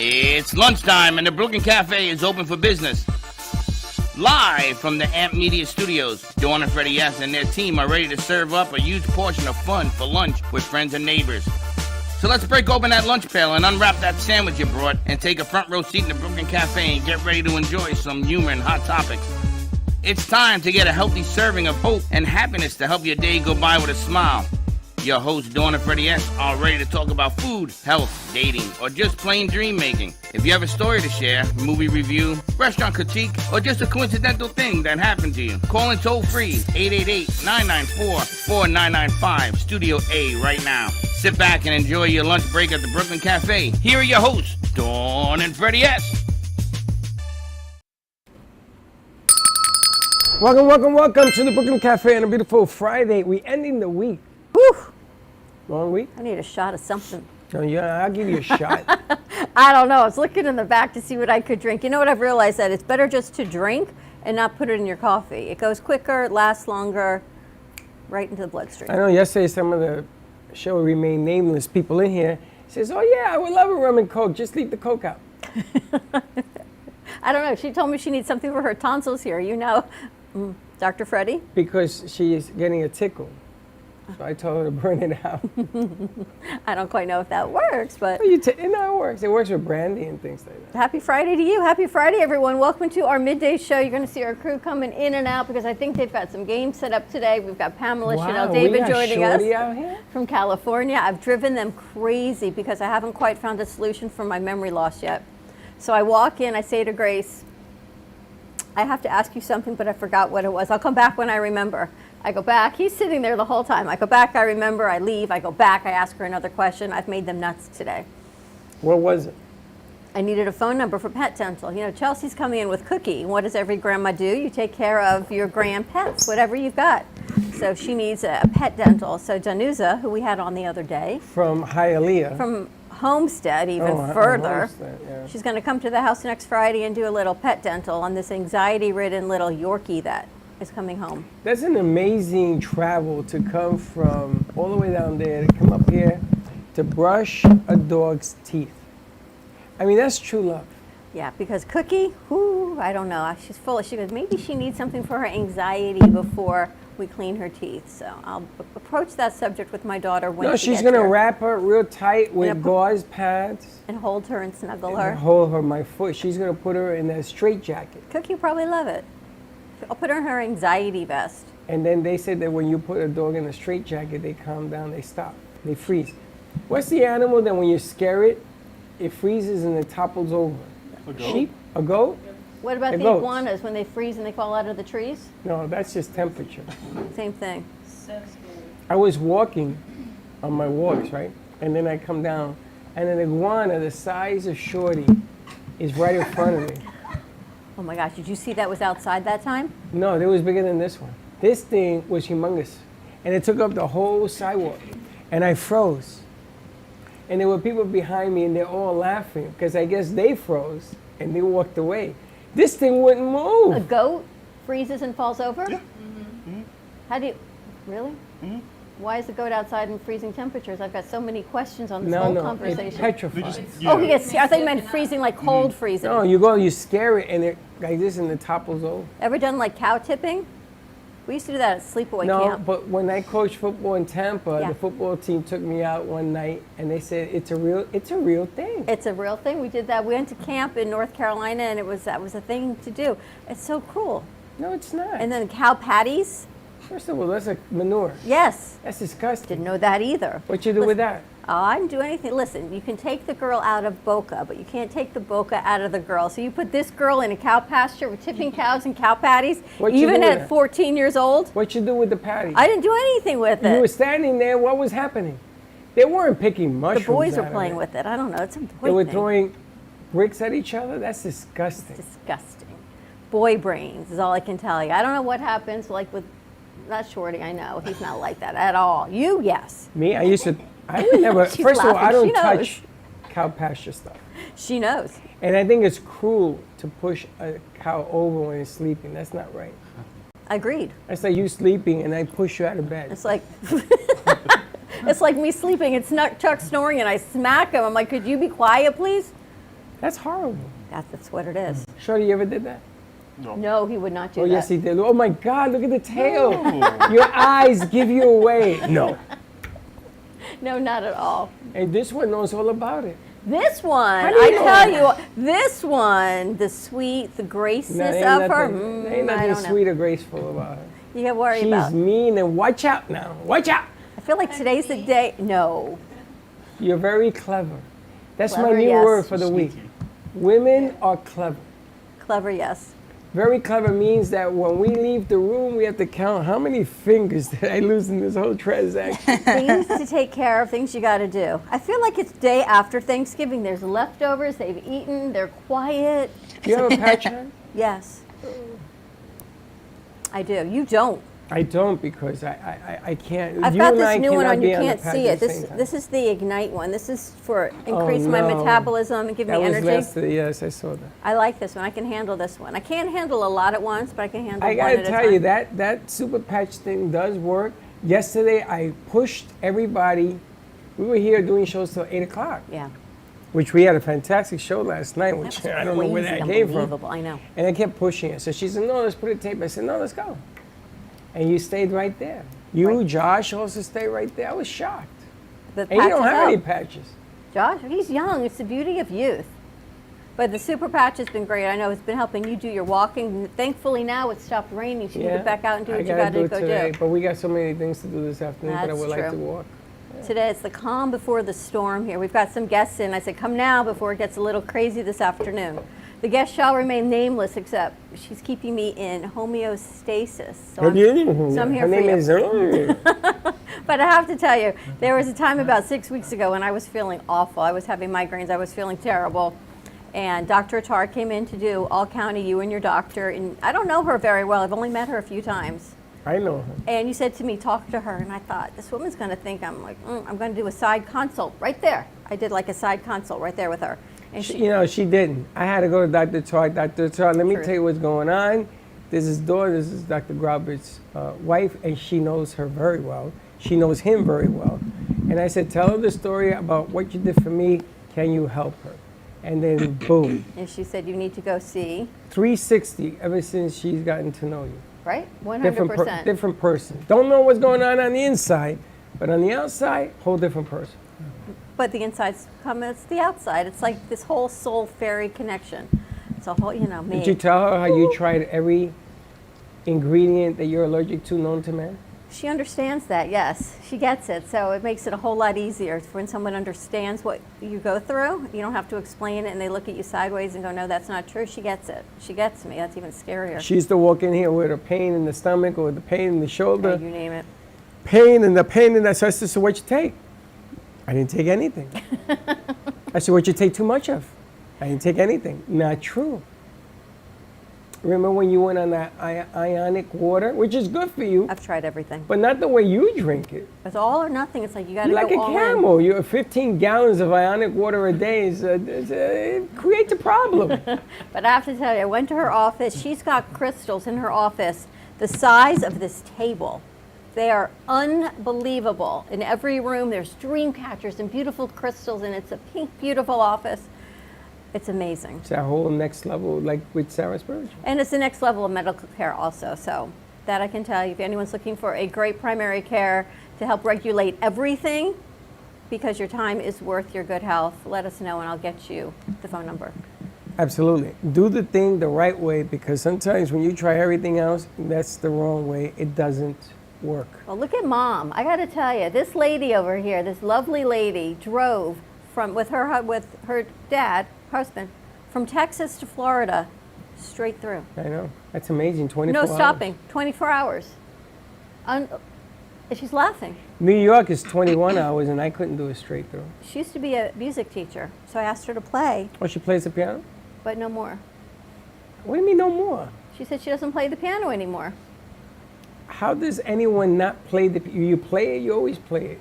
It's lunchtime and the Brooklyn Cafe is open for business. Live from the Amp Media Studios, Dawn and Freddie S. and their team are ready to serve up a huge portion of fun for lunch with friends and neighbors. So let's break open that lunch pail and unwrap that sandwich you brought and take a front row seat in the Brooklyn Cafe and get ready to enjoy some humor and hot topics. It's time to get a healthy serving of hope and happiness to help your day go by with a smile. Your hosts, Dawn and Freddie S., are ready to talk about food, health, dating, or just plain dream making. If you have a story to share, movie review, restaurant critique, or just a coincidental thing that happened to you, call in toll free 888-994-4995, Studio A right now. Sit back and enjoy your lunch break at the Brooklyn Cafe. Here are your hosts, Dawn and Freddie S. Welcome to the Brooklyn Cafe on a beautiful Friday. We ending the week. Whew. Long week? I need a shot of something. Oh, yeah, I'll give you a shot. I don't know. I was looking in the back to see what I could drink. You know what I've realized? That it's better just to drink and not put it in your coffee. It goes quicker, lasts longer, right into the bloodstream. I know yesterday some of the shall remain nameless people in here says, oh yeah, I would love a rum and Coke. Just leave the Coke out. I don't know. She told me she needs something for her tonsils here. You know, Dr. Freddie? Because she is getting a tickle. So I told her to burn it out. I don't quite know if that works, but... It works. It works with brandy and things like that. Happy Friday to you. Happy Friday, everyone. Welcome to our midday show. You're going to see our crew coming in and out because I think they've got some games set up today. We've got Pamela, Chanel, David joining us out here? from California. I've driven them crazy because I haven't quite found a solution for my memory loss yet. So I walk in, I say to Grace, I have to ask you something, but I forgot what it was. I'll come back when I remember. I go back. He's sitting there the whole time. I go back, I remember, I leave, I go back, I ask her another question. I've made them nuts today. What was it? I needed a phone number for pet dental. You know, Chelsea's coming in with Cookie. What does every grandma do? You take care of your grand pets, whatever you've got. So she needs a pet dental. So Danusa, who we had on the other day. From Hialeah. From Homestead, even further. Homestead, yeah. She's going to come to the house next Friday and do a little pet dental on this anxiety-ridden little Yorkie that is coming home. That's an amazing travel to come from all the way down there to come up here to brush a dog's teeth. I mean, that's true love. Yeah, because Cookie, I don't know. She's full of, she goes, maybe she needs something for her anxiety before we clean her teeth. So I'll approach that subject with my daughter when she gets she's going to here. wrap her real tight with gauze pads. And hold her and snuggle her. And hold her, my foot. She's going to put her in a straitjacket. Cookie will probably love it. I'll put her in her anxiety vest. And then they said that when you put a dog in a straitjacket, they calm down, they stop, they freeze. What's the animal that when you scare it, it freezes and it topples over? A goat? Sheep? A goat? What about the goats. iguanas when they freeze and they fall out of the trees? No, that's just temperature. Same thing. So scary. I was walking on my walks, right? And then I come down, and an iguana the size of Shorty is right in front of me. Oh my gosh, did you see that was outside that time? No, it was bigger than this one. This thing was humongous. And it took up the whole sidewalk. And I froze. And there were people behind me and they're all laughing because I guess they froze and they walked away. This thing wouldn't move. A goat freezes and falls over? Yeah. Mm-hmm. How do you, really? Mm-hmm. Why is the goat outside in freezing temperatures? I've got so many questions on this whole It conversation. petrifies. Oh, yes, I thought you meant freezing like cold freezing. No, you scare it and it like this and it topples over. Ever done like cow tipping? We used to do that at sleepaway No, camp. but when I coached football in Tampa, Yeah. the football team took me out one night and they said it's a real thing. It's a real thing. We did that. We went to camp in North Carolina, and that was a thing to do. It's so cool. No, it's not. And then cow patties. First of all, that's a manure. Yes. That's disgusting. Didn't know that either. What you do with that? Oh, I didn't do anything. Listen, you can take the girl out of Boca, but you can't take the Boca out of the girl. So you put this girl in a cow pasture with tipping cows and cow patties, What you even do with at it? 14 years old. What you do with the patty? I didn't do anything with You were it. standing there. What was happening? They weren't picking The mushrooms. boys out were of playing it. with it. I don't know. It's a boy They were thing. throwing bricks at each other. That's disgusting. Disgusting. Boy brains is all I can tell you. I don't know what happens like with, not Shorty, I know. He's not like that at all. You, yes. Me, I would never. She's First of all, I laughing. She don't knows. touch cow pasture stuff. She knows. And I think it's cruel to push a cow over when it's sleeping. That's not right. Agreed. That's like you sleeping and I push you out of bed. It's like, it's like me sleeping. It's not Chuck snoring and I smack him. I'm like, could you be quiet, please? That's horrible. That's what it is. Shorty, you ever did that? No, he would not do Oh, that. yes, he did. Oh, my God, look at the tail. Your eyes give you away. No. No, not at all. And this one knows all about it. This one, How do you I know? tell you, this one, the sweet, the graceness No, of her, there ain't I nothing don't know. sweet or graceful about her. You gotta worry She's about. mean and watch out now. Watch out. I feel like today's the day. No. You're very clever. That's Clever, my new yes. word for the week. Women are clever. Clever, yes. Very clever means that when we leave the room, we have to count how many fingers did I lose in this whole transaction. Things to take care of, things you gotta do. I feel like it's day after Thanksgiving. There's leftovers, they've eaten, they're quiet. Do you have a patch on? Yes. I do. You don't. I don't because I can't. I've you got and this I new one cannot on. You be the can't patch see at it. the This same time. this is the Ignite one. This is for increase my no. metabolism and give That me was energy. last, yes, I saw that. I like this one. I can handle this one. I can't handle a lot at once, but I can handle I one gotta at a tell time. you that super patch thing does work. Yesterday I pushed everybody. We were here doing shows till 8 o'clock, Yeah. which we had a fantastic show last night, which That was I don't know where crazy, that came from. unbelievable. I know. And I kept pushing it. So she said, no, let's put a tape. I said, no, let's go. And you stayed right there. You, Right. Josh, also stayed right there. I was shocked. The And you don't patches have any help. patches. Josh, he's young. It's the beauty of youth. But the super patch has been great. I know it's been helping you do your walking. Thankfully now it's stopped raining, so you can get back out and do I what you gotta got to do it go today, do. but we got so many things to do this afternoon, but I That's would like true. to walk. Today it's the calm before the storm here. We've got some guests in. I said, come now before it gets a little crazy this afternoon. The guest shall remain nameless, except she's keeping me in homeostasis. So I'm here Her for name you. is. But I have to tell you, there was a time about 6 weeks ago when I was feeling awful. I was having migraines. I was feeling terrible. And Dr. Attar came in to do all county, you and your doctor. And I don't know her very well. I've only met her a few times. I know her. And you said to me, talk to her. And I thought, this woman's going to think I'm like, I'm going to do a side consult right there. I did like a side consult right there with her. And You know, she didn't. I had to go to Dr. Tar. Dr. Tar, let me Truth. tell you what's going on. This is daughter, this is Dr. Graubert's wife, and she knows her very well. She knows him very well. And I said, tell her the story about what you did for me. Can you help her? And then, boom. And she said, you need to go see, 360 ever since she's gotten to know you. right? 100%. Different person. Don't know what's going on the inside, but on the outside, whole different person. But the inside's come, it's the outside. It's like this whole soul fairy connection. It's a whole, me. Did you tell her how you tried every ingredient that you're allergic to known to man? She understands that, yes. She gets it. So it makes it a whole lot easier when someone understands what you go through. You don't have to explain it and they look at you sideways and go, no, that's not true. She gets it. She gets me. That's even scarier. She used to walk in here with a pain in the stomach or the pain in the shoulder, You name it. pain in that. So I said, so what you take? I didn't take anything. I said, what you take too much of? I didn't take anything. Not true. Remember when you went on that ionic water, which is good for you, I've tried everything. but not the way you drink it. It's all or nothing. It's like you got to You're go like a all camel. You're 15 gallons of ionic water a day. It creates a problem. in. But I have to tell you, I went to her office. She's got crystals in her office the size of this table. They are unbelievable. In every room, there's dream catchers and beautiful crystals, and it's a pink, beautiful office. It's amazing. It's that whole next level, like with Sarah Spurgeon. And it's the next level of medical care also. So that I can tell you, if anyone's looking for a great primary care to help regulate everything, because your time is worth your good health, let us know and I'll get you the phone number. Absolutely. Do the thing the right way, because sometimes when you try everything else, that's the wrong way. It doesn't work. Well, look at Mom. I got to tell you, this lady over here, this lovely lady, drove with her dad, husband, from Texas to Florida, straight through. I know. That's amazing. 24 No hours. stopping. 24 hours. And she's laughing. New York is 21 hours, and I couldn't do it straight through. She used to be a music teacher, so I asked her to play, Oh, she plays the piano? but no more. What do you mean no more? She said she doesn't play the piano anymore. How does anyone not play the piano? You play it, you always play it.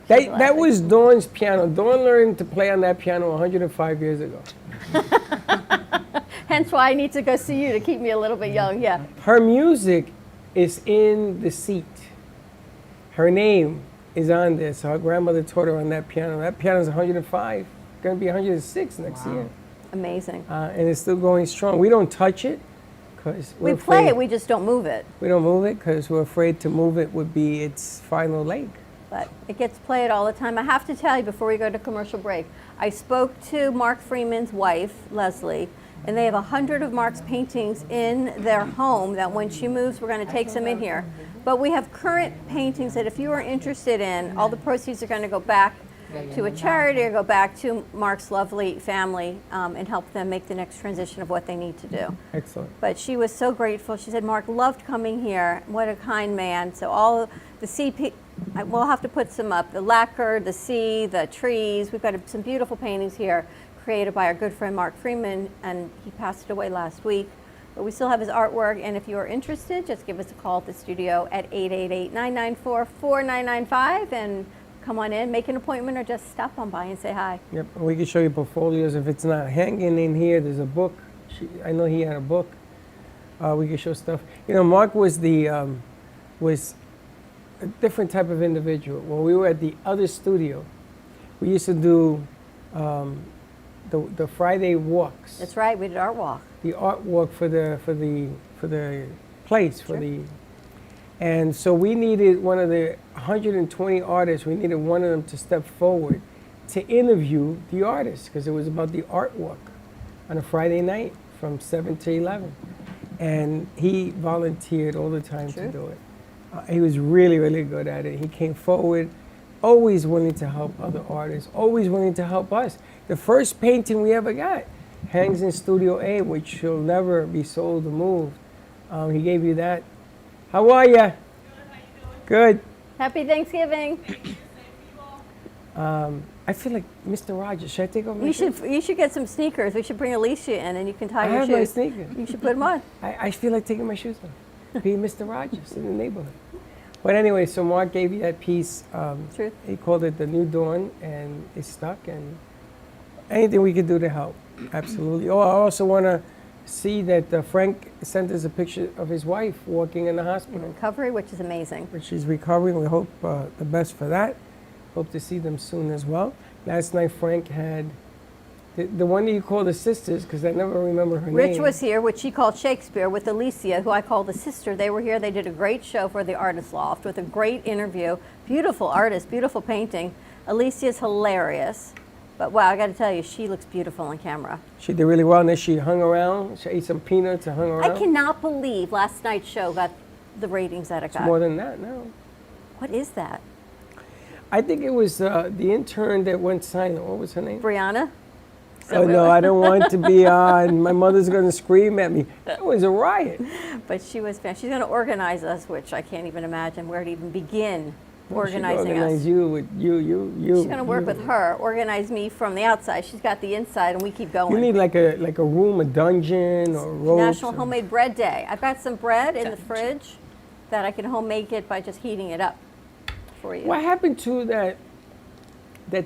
She's That laughing. was Dawn's piano. Dawn learned to play on that piano 105 years ago. Hence why I need to go see you to keep me a little bit young, yeah. Her music is in the seat. Her name is on there, so her grandmother taught her on that piano. That piano's 105, gonna be 106 next year. Amazing. And it's still going strong. We don't touch it because We play it, we just don't move it. We don't move it because we're afraid to move it would be its final leg. But it gets played all the time. I have to tell you before we go to commercial break, I spoke to Mark Freeman's wife, Leslie, and they have 100 of Mark's paintings in their home that when she moves, we're going to take some in here. But we have current paintings that if you are interested in, all the proceeds are going to go back to a charity or go back to Mark's lovely family and help them make the next transition of what they need to do. Excellent. But she was so grateful. She said, Mark loved coming here. What a kind man. So all the CP, we'll have to put some up. The lacquer, the sea, the trees. We've got some beautiful paintings here created by our good friend Mark Freeman, and he passed away last week. But we still have his artwork, and if you are interested, just give us a call at the studio at 888-994-4995 and come on in, make an appointment, or just stop on by and say hi. Yep, and we can show you portfolios. If it's not hanging in here, there's a book. I know he had a book. We can show stuff. You know, Mark was was a different type of individual. When we were at the other studio, we used to do the Friday walks. That's right, we did art walk. The art walk for the place, Sure. And so we needed one of the 120 artists, we needed one of them to step forward to interview the artists, because it was about the art walk on a Friday night from 7 to 11. And he volunteered all the time to do it. He was really, really good at it. He came forward, always willing to help other artists, always willing to help us. The first painting we ever got hangs in Studio A, which will never be sold or moved. He gave you that. How are you? Good, how you doing? Good. Happy Thanksgiving. I feel like Mr. Rogers. Should I take off my shoes? You should get some sneakers. We should bring Alicia in and you can tie I your have shoes. my sneakers. You should put them on. I feel like taking my shoes off. Be Mr. Rogers in the neighborhood. But anyway, so Mark gave you that piece. Truth. He called it The New Dawn, and it stuck. And anything we could do to help, absolutely. Oh, I also want to see that Frank sent us a picture of his wife walking in the In hospital. recovery, which is amazing. But she's recovering. We hope the best for that. Hope to see them soon as well. Last night, Frank had the one that you call the sisters, because I never remember her name. Rich was here, which she called Shakespeare, with Alicia, who I call the sister. They were here. They did a great show for the Artist Loft with a great interview. Beautiful artist, beautiful painting. Alicia's hilarious. But wow, I got to tell you, she looks beautiful on camera. She did really well, and then she hung around. She ate some peanuts and hung around. I cannot believe last night's show got the ratings that it It's got. more than that, no. What is that? I think it was the intern that went silent. What was her name? Brianna? Oh, no, I don't want to be on. My mother's going to scream at me. That was a riot. But she was fan. She's going to organize us, which I can't even imagine where to even begin organizing She organize us. you with you. She's going to work with her, organize me from the outside. She's got the inside, and we keep going. You need like a room, a dungeon, or ropes. National Homemade Bread Day. I've got some bread in the fridge that I can homemade it by just heating it up for you. What happened to that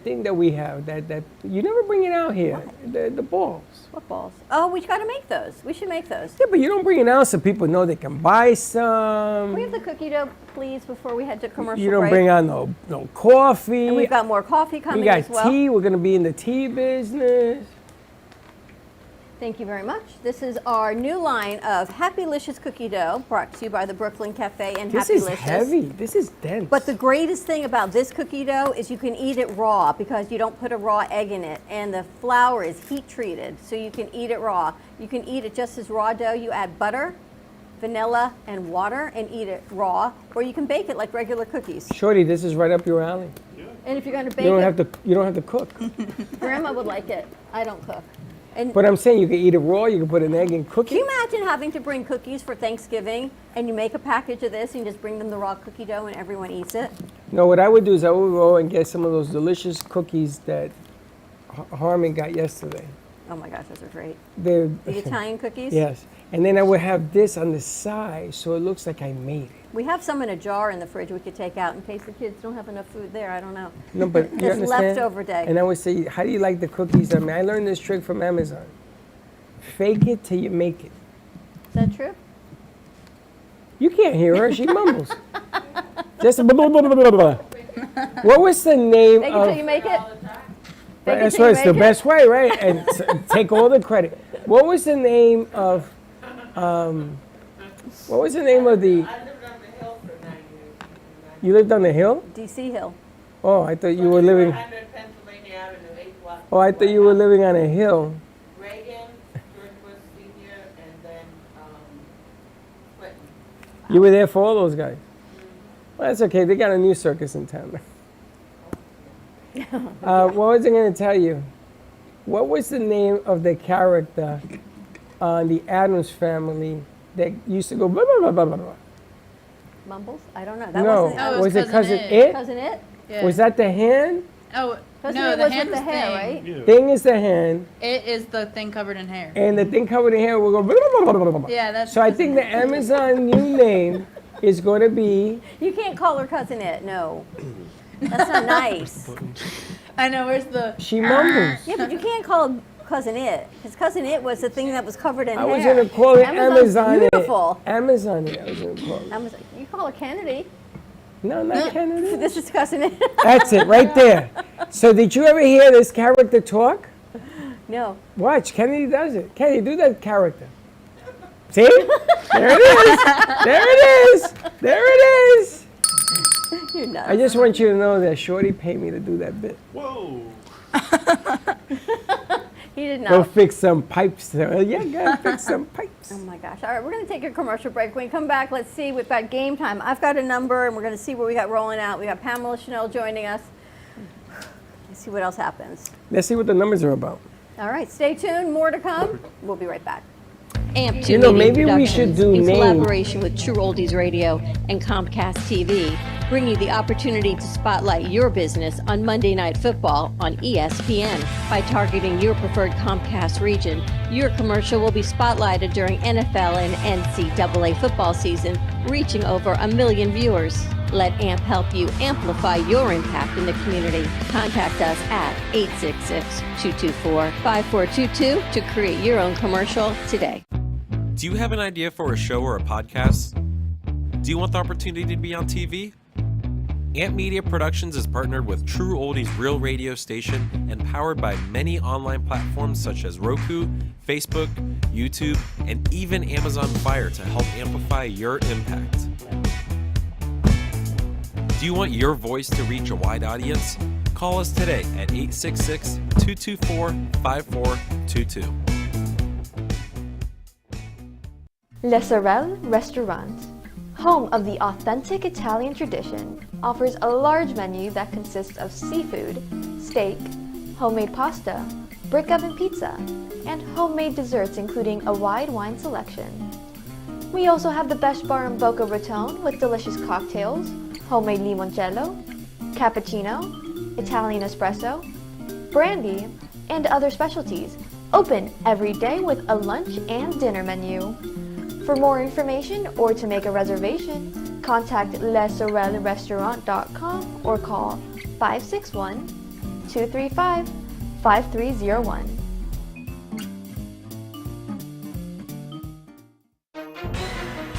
thing that we have? That you never bring it out here. The balls. What balls? Oh, we got to make those. We should make those. Yeah, but you don't bring it out so people know they can buy some. Can we have the cookie dough, please, before we head to commercial You don't break? bring out no coffee. And we've got more coffee We coming got as well. tea. We're going to be in the tea business. Thank you very much. This is our new line of Happylicious cookie dough, brought to you by the Brooklyn Cafe and This is Happylicious. heavy. This is dense. But the greatest thing about this cookie dough is you can eat it raw because you don't put a raw egg in it, and the flour is heat treated, so you can eat it raw. You can eat it just as raw dough. You add butter, vanilla, and water and eat it raw, or you can bake it like regular cookies. Shorty, this is right up your alley. And if you're going to bake You don't it, have to cook. Grandma would like it. I don't cook. And But I'm saying you can eat it raw. You can put an egg and cook can you it. imagine having to bring cookies for Thanksgiving and you make a package of this and you just bring them the raw cookie dough and everyone eats it? No, what I would do is I would go and get some of those delicious cookies that Harmon got yesterday. Oh my gosh, those are great. They're The Italian cookies? Yes, and then I would have this on the side so it looks like I made it. We have some in a jar in the fridge we could take out in case the kids don't have enough food there. I don't know. No, but you It's understand? leftover day. And I would say, how do you like the cookies? I mean, I learned this trick from Amazon. Fake it till you make it. Is that true? You can't hear her. She mumbles. Just blah, blah, blah, blah, blah, blah. What was the name Fake it till of? you make it? That's right. It's the best way, right? And take all the credit. What was the name of? What was the name of the? I lived on the hill for 9 years. You lived on the hill? DC Hill. Oh, I thought you were living. 100 Pennsylvania Avenue, 8 block. Oh, I thought you were living on a hill. Reagan, George Bush Senior, and then Clinton. You were there for all those guys. Well, that's okay. They got a new circus in town. What was I going to tell you? What was the name of the character on the Addams Family that used to go blah, blah, blah, blah, blah, blah? Mumbles? I don't know. That No. wasn't Oh, Was it Cousin It. It? Cousin It? Yeah. Was that the hand? Oh, Cousin no, It the was hand with the was hair, thing. right? Yeah. Thing is the hand, It is the thing covered in hair. and the thing covered in hair will go blah, blah, blah, blah, blah, blah. Yeah, that's. So I think the Amazon new name is going to be. You can't call her Cousin It. No. That's not nice. I know. Where's the? She mumbles. Yeah, but you can't call her Cousin It. Because Cousin It was the thing that was covered in I hair. was going to call it Amazon's Amazon. beautiful. Amazon. I was going to call it. Amazon. You call her Kennedy. No, not Kennedy. This is Cousin It. That's it, right there. So did you ever hear this character talk? No. Watch, Kennedy does it. Kennedy, do that character. See? There it is. There it is. There it is. You're nuts. I just want you to know that Shorty paid me to do that bit. Whoa. He did Go not. fix some pipes. Yeah, go fix some pipes. Oh my gosh. All right, we're going to take a commercial break. When we come back, let's see. We've got game time. I've got a number, and we're going to see what we got rolling out. We got Pamela Chanel joining us. Let's see what else happens. Let's see what the numbers are about. All right, stay tuned. More to come. We'll be right back. AMP2 You know, Media maybe we should Productions, do in name. collaboration with True Oldies Radio and Comcast TV, bring you the opportunity to spotlight your business on Monday Night Football on ESPN. By targeting your preferred Comcast region, your commercial will be spotlighted during NFL and NCAA football season, reaching over 1 million viewers. Let AMP help you amplify your impact in the community. Contact us at 866-224-5422 to create your own commercial today. Do you have an idea for a show or a podcast? Do you want the opportunity to be on TV? Amp Media Productions is partnered with True Oldies Real Radio Station and powered by many online platforms such as Roku, Facebook, YouTube, and even Amazon Fire to help amplify your impact. Do you want your voice to reach a wide audience? Call us today at 866-224-5422. Le Sorel Restaurant, home of the authentic Italian tradition, offers a large menu that consists of seafood, steak, homemade pasta, brick oven pizza, and homemade desserts including a wide wine selection. We also have the best bar in Boca Raton with delicious cocktails, homemade limoncello, cappuccino, Italian espresso, brandy, and other specialties, open every day with a lunch and dinner menu. For more information or to make a reservation, contact lesorelrestaurant.com or call 561-235-5301.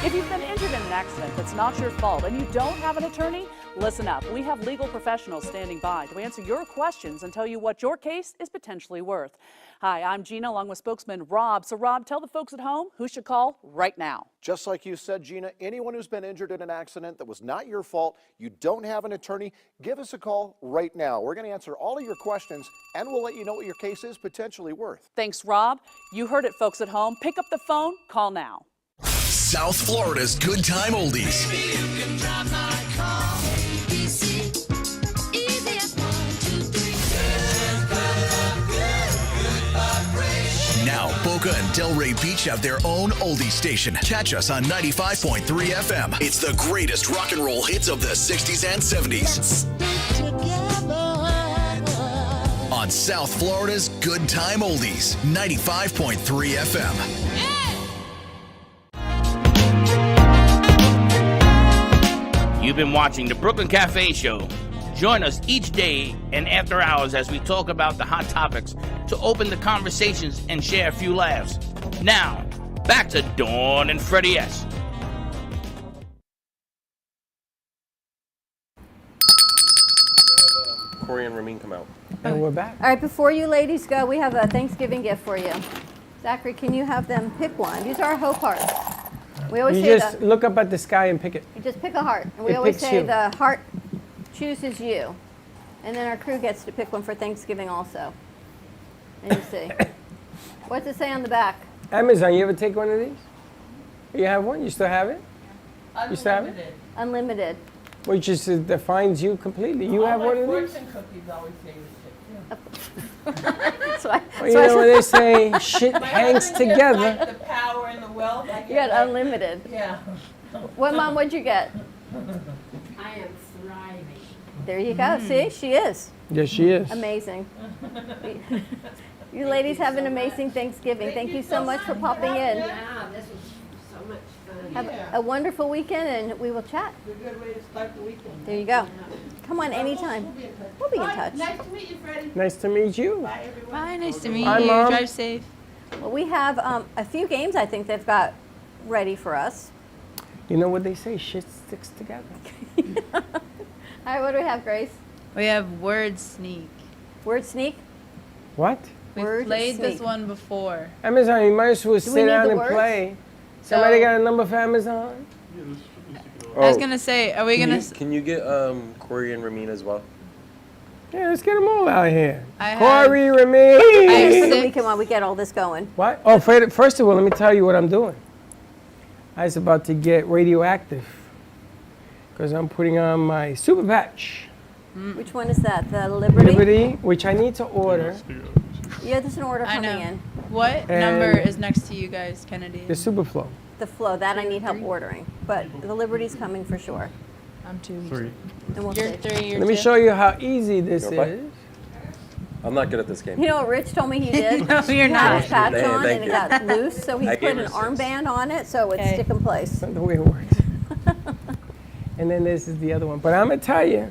If you've been injured in an accident that's not your fault and you don't have an attorney, listen up. We have legal professionals standing by to answer your questions and tell you what your case is potentially worth. Hi, I'm Gina along with spokesman Rob. So Rob, tell the folks at home who should call right now. Just like you said, Gina, anyone who's been injured in an accident that was not your fault, you don't have an attorney, give us a call right now. We're going to answer all of your questions and we'll let you know what your case is potentially worth. Thanks, Rob. You heard it, folks at home. Pick up the phone, call now. South Florida's Good Time Oldies. Now, Boca and Delray Beach have their own oldie station. Catch us on 95.3 FM. It's the greatest rock and roll hits of the 60s and 70s. On South Florida's Good Time Oldies, 95.3 FM. You've been watching the Brooklyn Cafe Show. Join us each day and after hours as we talk about the hot topics to open the conversations and share a few laughs. Now, back to Dawn and Freddie S. Corey and Ramin come out. And we're back. All right, before you ladies go, we have a Thanksgiving gift for you. Zachary, can you have them pick one? These are our hope hearts. We always You say just that. look up at the sky and pick it. You just pick a heart. And we It always picks say you. the heart chooses you. And then our crew gets to pick one for Thanksgiving also. And you see. What's it say on the back? Amazon, you ever take one of these? You have one? You still have it? You still have it? Unlimited. Which just defines you completely. You have one of these? Fortune cookies always say So I, Well, you know when they say shit hangs together. Like the power and the wealth. I you got like- unlimited. Yeah. What, Mom, what'd you get? I am thriving. There you go. See, she is. Yes, she is. Amazing. You ladies have an amazing Thanksgiving. Thank you so much for popping in. Yeah, this was so much fun. Have a wonderful weekend, and we will chat. It's a good way to start the weekend. There you go. Come on anytime. We'll be in touch. Nice to meet you, Freddie. Nice to meet you. Bye, everyone. Bye, nice to meet Bye, you. Mom. Drive safe. Well, we have a few games I think they've got ready for us. You know what they say? Shit sticks together. All right, what do we have, Grace? We have Word Sneak. Word sneak? What? We've Word played this Sneak. one before. Amazon, you might as well we sit need down the and words? play. Somebody So- got a number for Amazon? I was gonna say, are we gonna? Can you get Corey and Ramin as well? Yeah, let's get them all out here. I have- Corey, For the Ramin. weekend while we get all this going. What? Oh, first of all, let me tell you what I'm doing. I was about to get radioactive because I'm putting on my super patch. Which one is that? The Liberty? Liberty, which I need to order. Yeah, there's an order I coming know. in. What And- number is next to you guys, Kennedy? The super flow. The Flow, that I need help ordering. But the Liberty's coming for sure. I'm 2. Three. And we'll You're see. 3. You're Let me 2. show you how easy this You wanna play? is. I'm not good at this game. You know what Rich told me he did? No, you're He had not. his patch Thank on and it you. got loose, so he I put gave an her 6. armband on it so it would Okay. stick in place. That's not the way it works. And then this is the other one. But I'm going to tell you,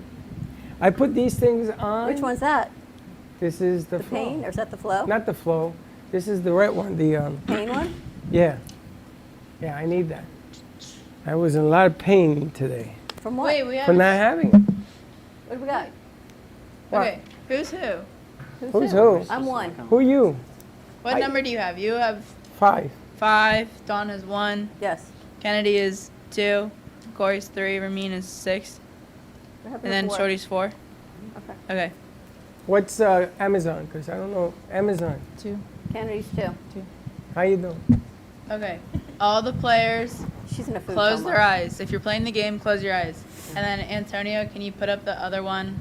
I put these things on. Which one's that? This is the The flow. Pain, or is that the Flow? Not the flow. This is the red one. The Pain one? yeah. Yeah, I need that. I was in a lot of pain today From what? Wait, we for have. not having it. What do we got? Okay, who's who? Who's who? I'm one. Who you? What number do you have? You have 5. 5. Dawn is 1. Yes. Kennedy is 2. Corey's 3. Ramin is 6. What happened And then before? Shorty's 4. Okay. Okay. What's Amazon? Because I don't know Amazon. 2. Kennedy's 2. How you doing? Okay. All the players She's in a food close coma. their eyes. If you're playing the game, close your eyes. And then Antonio, can you put up the other one,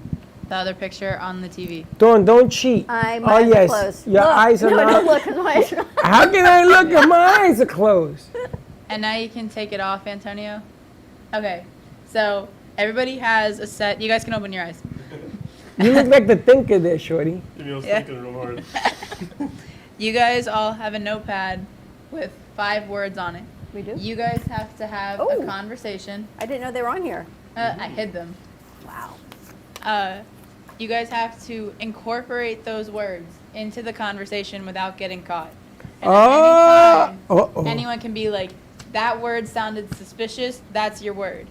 the other picture on the TV? Don't cheat. My Oh eyes are yes, closed. your Look. eyes are No, not. don't look, 'cause my eyes are How can I look if my eyes are closed? And now you can take it off, Antonio. Okay. So everybody has a set. You guys can open your eyes. You look like the thinker there, Shorty. Yeah. You guys all have a notepad with 5 words on it. We do? You guys have to have Oh. a conversation. I didn't know they were on here. I hid them. Wow. You guys have to incorporate those words into the conversation without getting caught. And at any time, Uh-oh. anyone can be like, that word sounded suspicious, that's your word.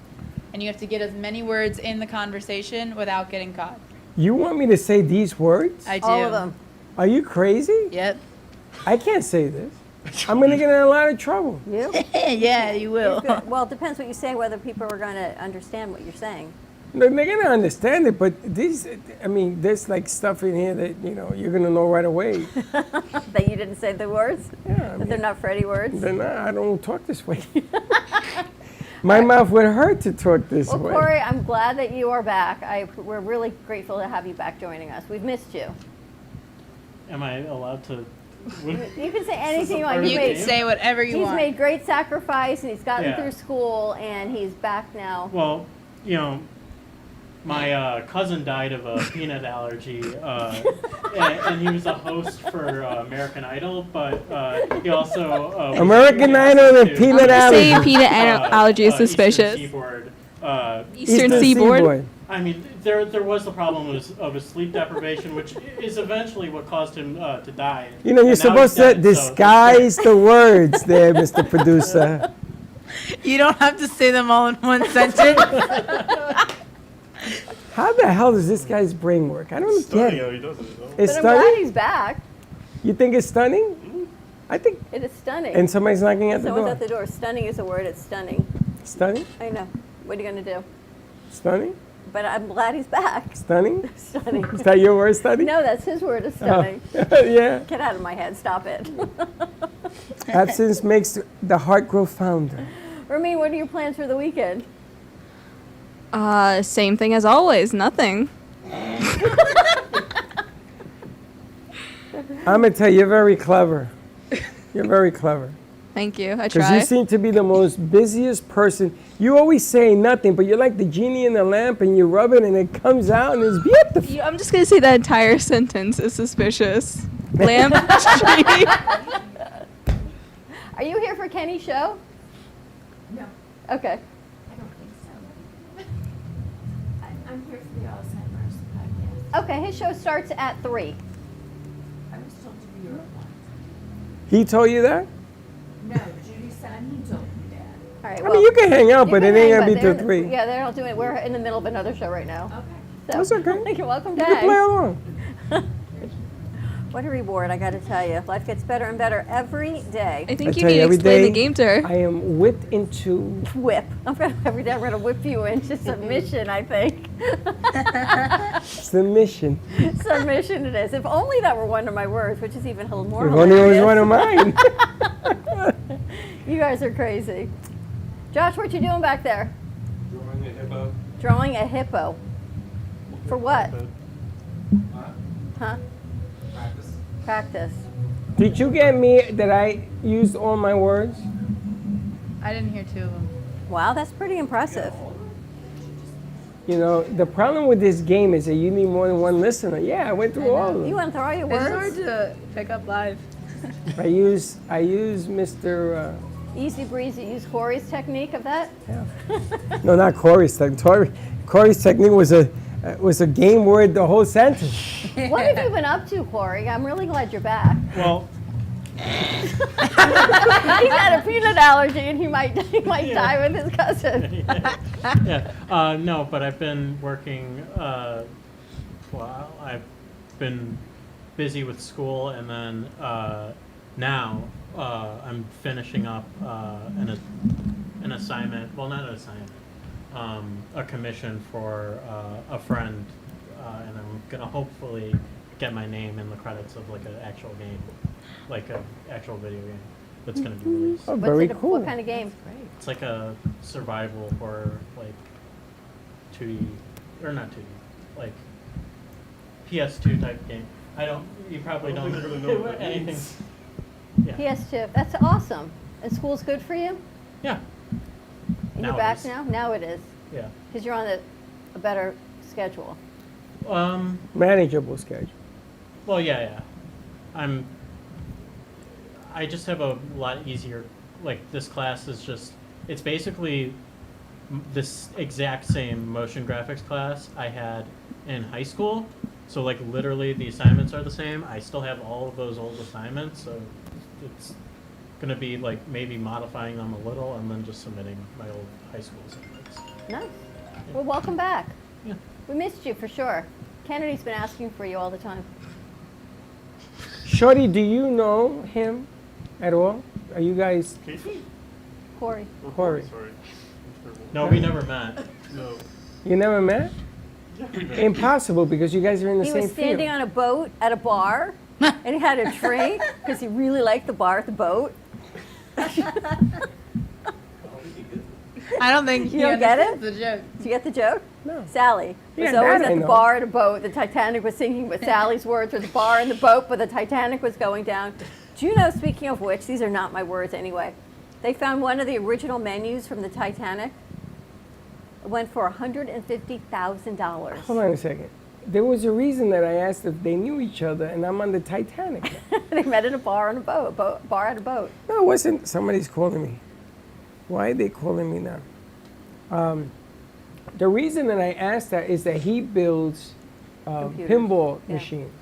And you have to get as many words in the conversation without getting caught. You want me to say these words? I do. All of them. Are you crazy? Yep. I can't say this. I'm gonna get in a lot of trouble. You? Yeah, you will. Good. Well, it depends what you say, whether people are going to understand what you're saying. They're gonna understand it, but these, I mean, there's like stuff in here that you're gonna know right away. That you didn't say the words? Yeah, I That they're mean, not Freddie words? they're not, I don't talk this way. My mouth would hurt to talk this Well, way. Corey, I'm glad that you are back. We're really grateful to have you back joining us. We've missed you. Am I allowed to? You can say anything you want. part of You the can game? say whatever you He's want. made great sacrifice, and he's gotten Yeah. through school, and he's back now. Well, my cousin died of a peanut allergy, and he was a host for American Idol, but he also was American a Idol and to, peanut Say allergy. peanut allergy is suspicious. Eastern Eastern Seaboard. I mean, there was the problem of his sleep deprivation, which is eventually what caused him to die. You're And now supposed he's to dead, so- disguise the words there, Mr. Producer. You don't have to say them all in one sentence. How the hell does this guy's brain work? I don't get it. He does it. It's But I'm glad stunning? he's back. You think it's stunning? I think. It is stunning. And somebody's knocking at the Someone's door. at the door. Stunning is a word. It's stunning. Stunning? I know. What are you going to do? Stunning? But I'm glad he's back. Stunning? Stunning. Is that your word, stunning? No, that's his word. Is stunning. Yeah. Get out of my head. Stop it. Absence makes the heart grow fonder. Ramin, what are your plans for the weekend? Same thing as always. Nothing. I'm going to tell you, you're very clever. You're very clever. Thank you. I Because try. you seem to be the most busiest person. You always say nothing, but you're like the genie in the lamp and you rub it and it comes out and it's beautiful. I'm just gonna say that entire sentence is suspicious. Lamp. Genie. Are you here for Kenny's show? No, Okay. I don't think so. I'm here for the Alzheimer's podcast. Okay, his show starts at 3. I was told to be here at 1. He told you that? No, Judy said he told me that. All right. I mean, you can hang out, but it ain't going to be till 3. Yeah, they're not doing it. We're in the middle of another show right now. Okay. So, That's okay. You're welcome You can back. play along. What a reward, I got to tell you. Life gets better and better every day. I I think you tell need to every explain the day game to her. I am whipped into Whip. Every day I'm going to whip you into submission, I think. submission. Submission it is. If only that were one of my words, which is even a little more If only it was hilarious. one of mine. You guys are crazy. Josh, what you doing back there? Drawing a hippo. Drawing a hippo. For what? Huh? Practice. Practice. Did you get me that I used all my words? I didn't hear 2 of them. Wow, that's pretty impressive. You know, the problem with this game is that you need more than one listener. Yeah, I went through all of You them. went through all your It's hard words? to pick up live. I use Mr. Easy breezy. Use Corey's technique of that? No, not Corey's technique. Corey's technique was a game word the whole sentence. What have you been up to, Corey? I'm really glad you're back. Well, He's had a peanut allergy and he might die with his cousin. yeah. No, but I've been working. Well, I've been busy with school, and then now I'm finishing up an assignment. Well, not an assignment. A commission for a friend, and I'm gonna hopefully get my name in the credits of like an actual game, like an actual video game that's gonna be released. Oh, very What's it, cool. What kind of game? It's like a survival horror, like 2D, or not 2D, like PS2 type game. You probably don't think I really know what that anything. means. Yeah. PS2. That's awesome. And school's good for you? Yeah. And Now you're it back is. now? Now it is. Yeah. Because you're on a better schedule. Manageable schedule. Well, yeah. I just have a lot easier, like this class is just, it's basically this exact same motion graphics class I had in high school. So like literally the assignments are the same. I still have all of those old assignments, so it's gonna be like maybe modifying them a little and then just submitting my old high school assignments. Nice. Well, welcome back. Yeah. We missed you for sure. Kennedy's been asking for you all the time. Shorty, do you know him at all? Are you guys Casey? Corey. Corey? Sorry. No, we never met. No. You never met? Impossible, because you guys are in the He same was standing field. on a boat at a bar, and he had a drink because he really liked the bar at the boat. I don't think You he don't get it? understands the joke. Do you get the joke? No. Sally Yeah, was always that I at the know. bar at a boat. The Titanic was sinking, but Sally's words were the bar and the boat, but the Titanic was going down. Do you know, speaking of which, these are not my words anyway, they found one of the original menus from the Titanic. It went for $150,000. Hold on a second. There was a reason that I asked if they knew each other, and I'm on the Titanic. They met at a bar on a boat, bar at a boat. No, it wasn't. Somebody's calling me. Why are they calling me now? The reason that I asked that is that he builds Computers. pinball Yeah. machines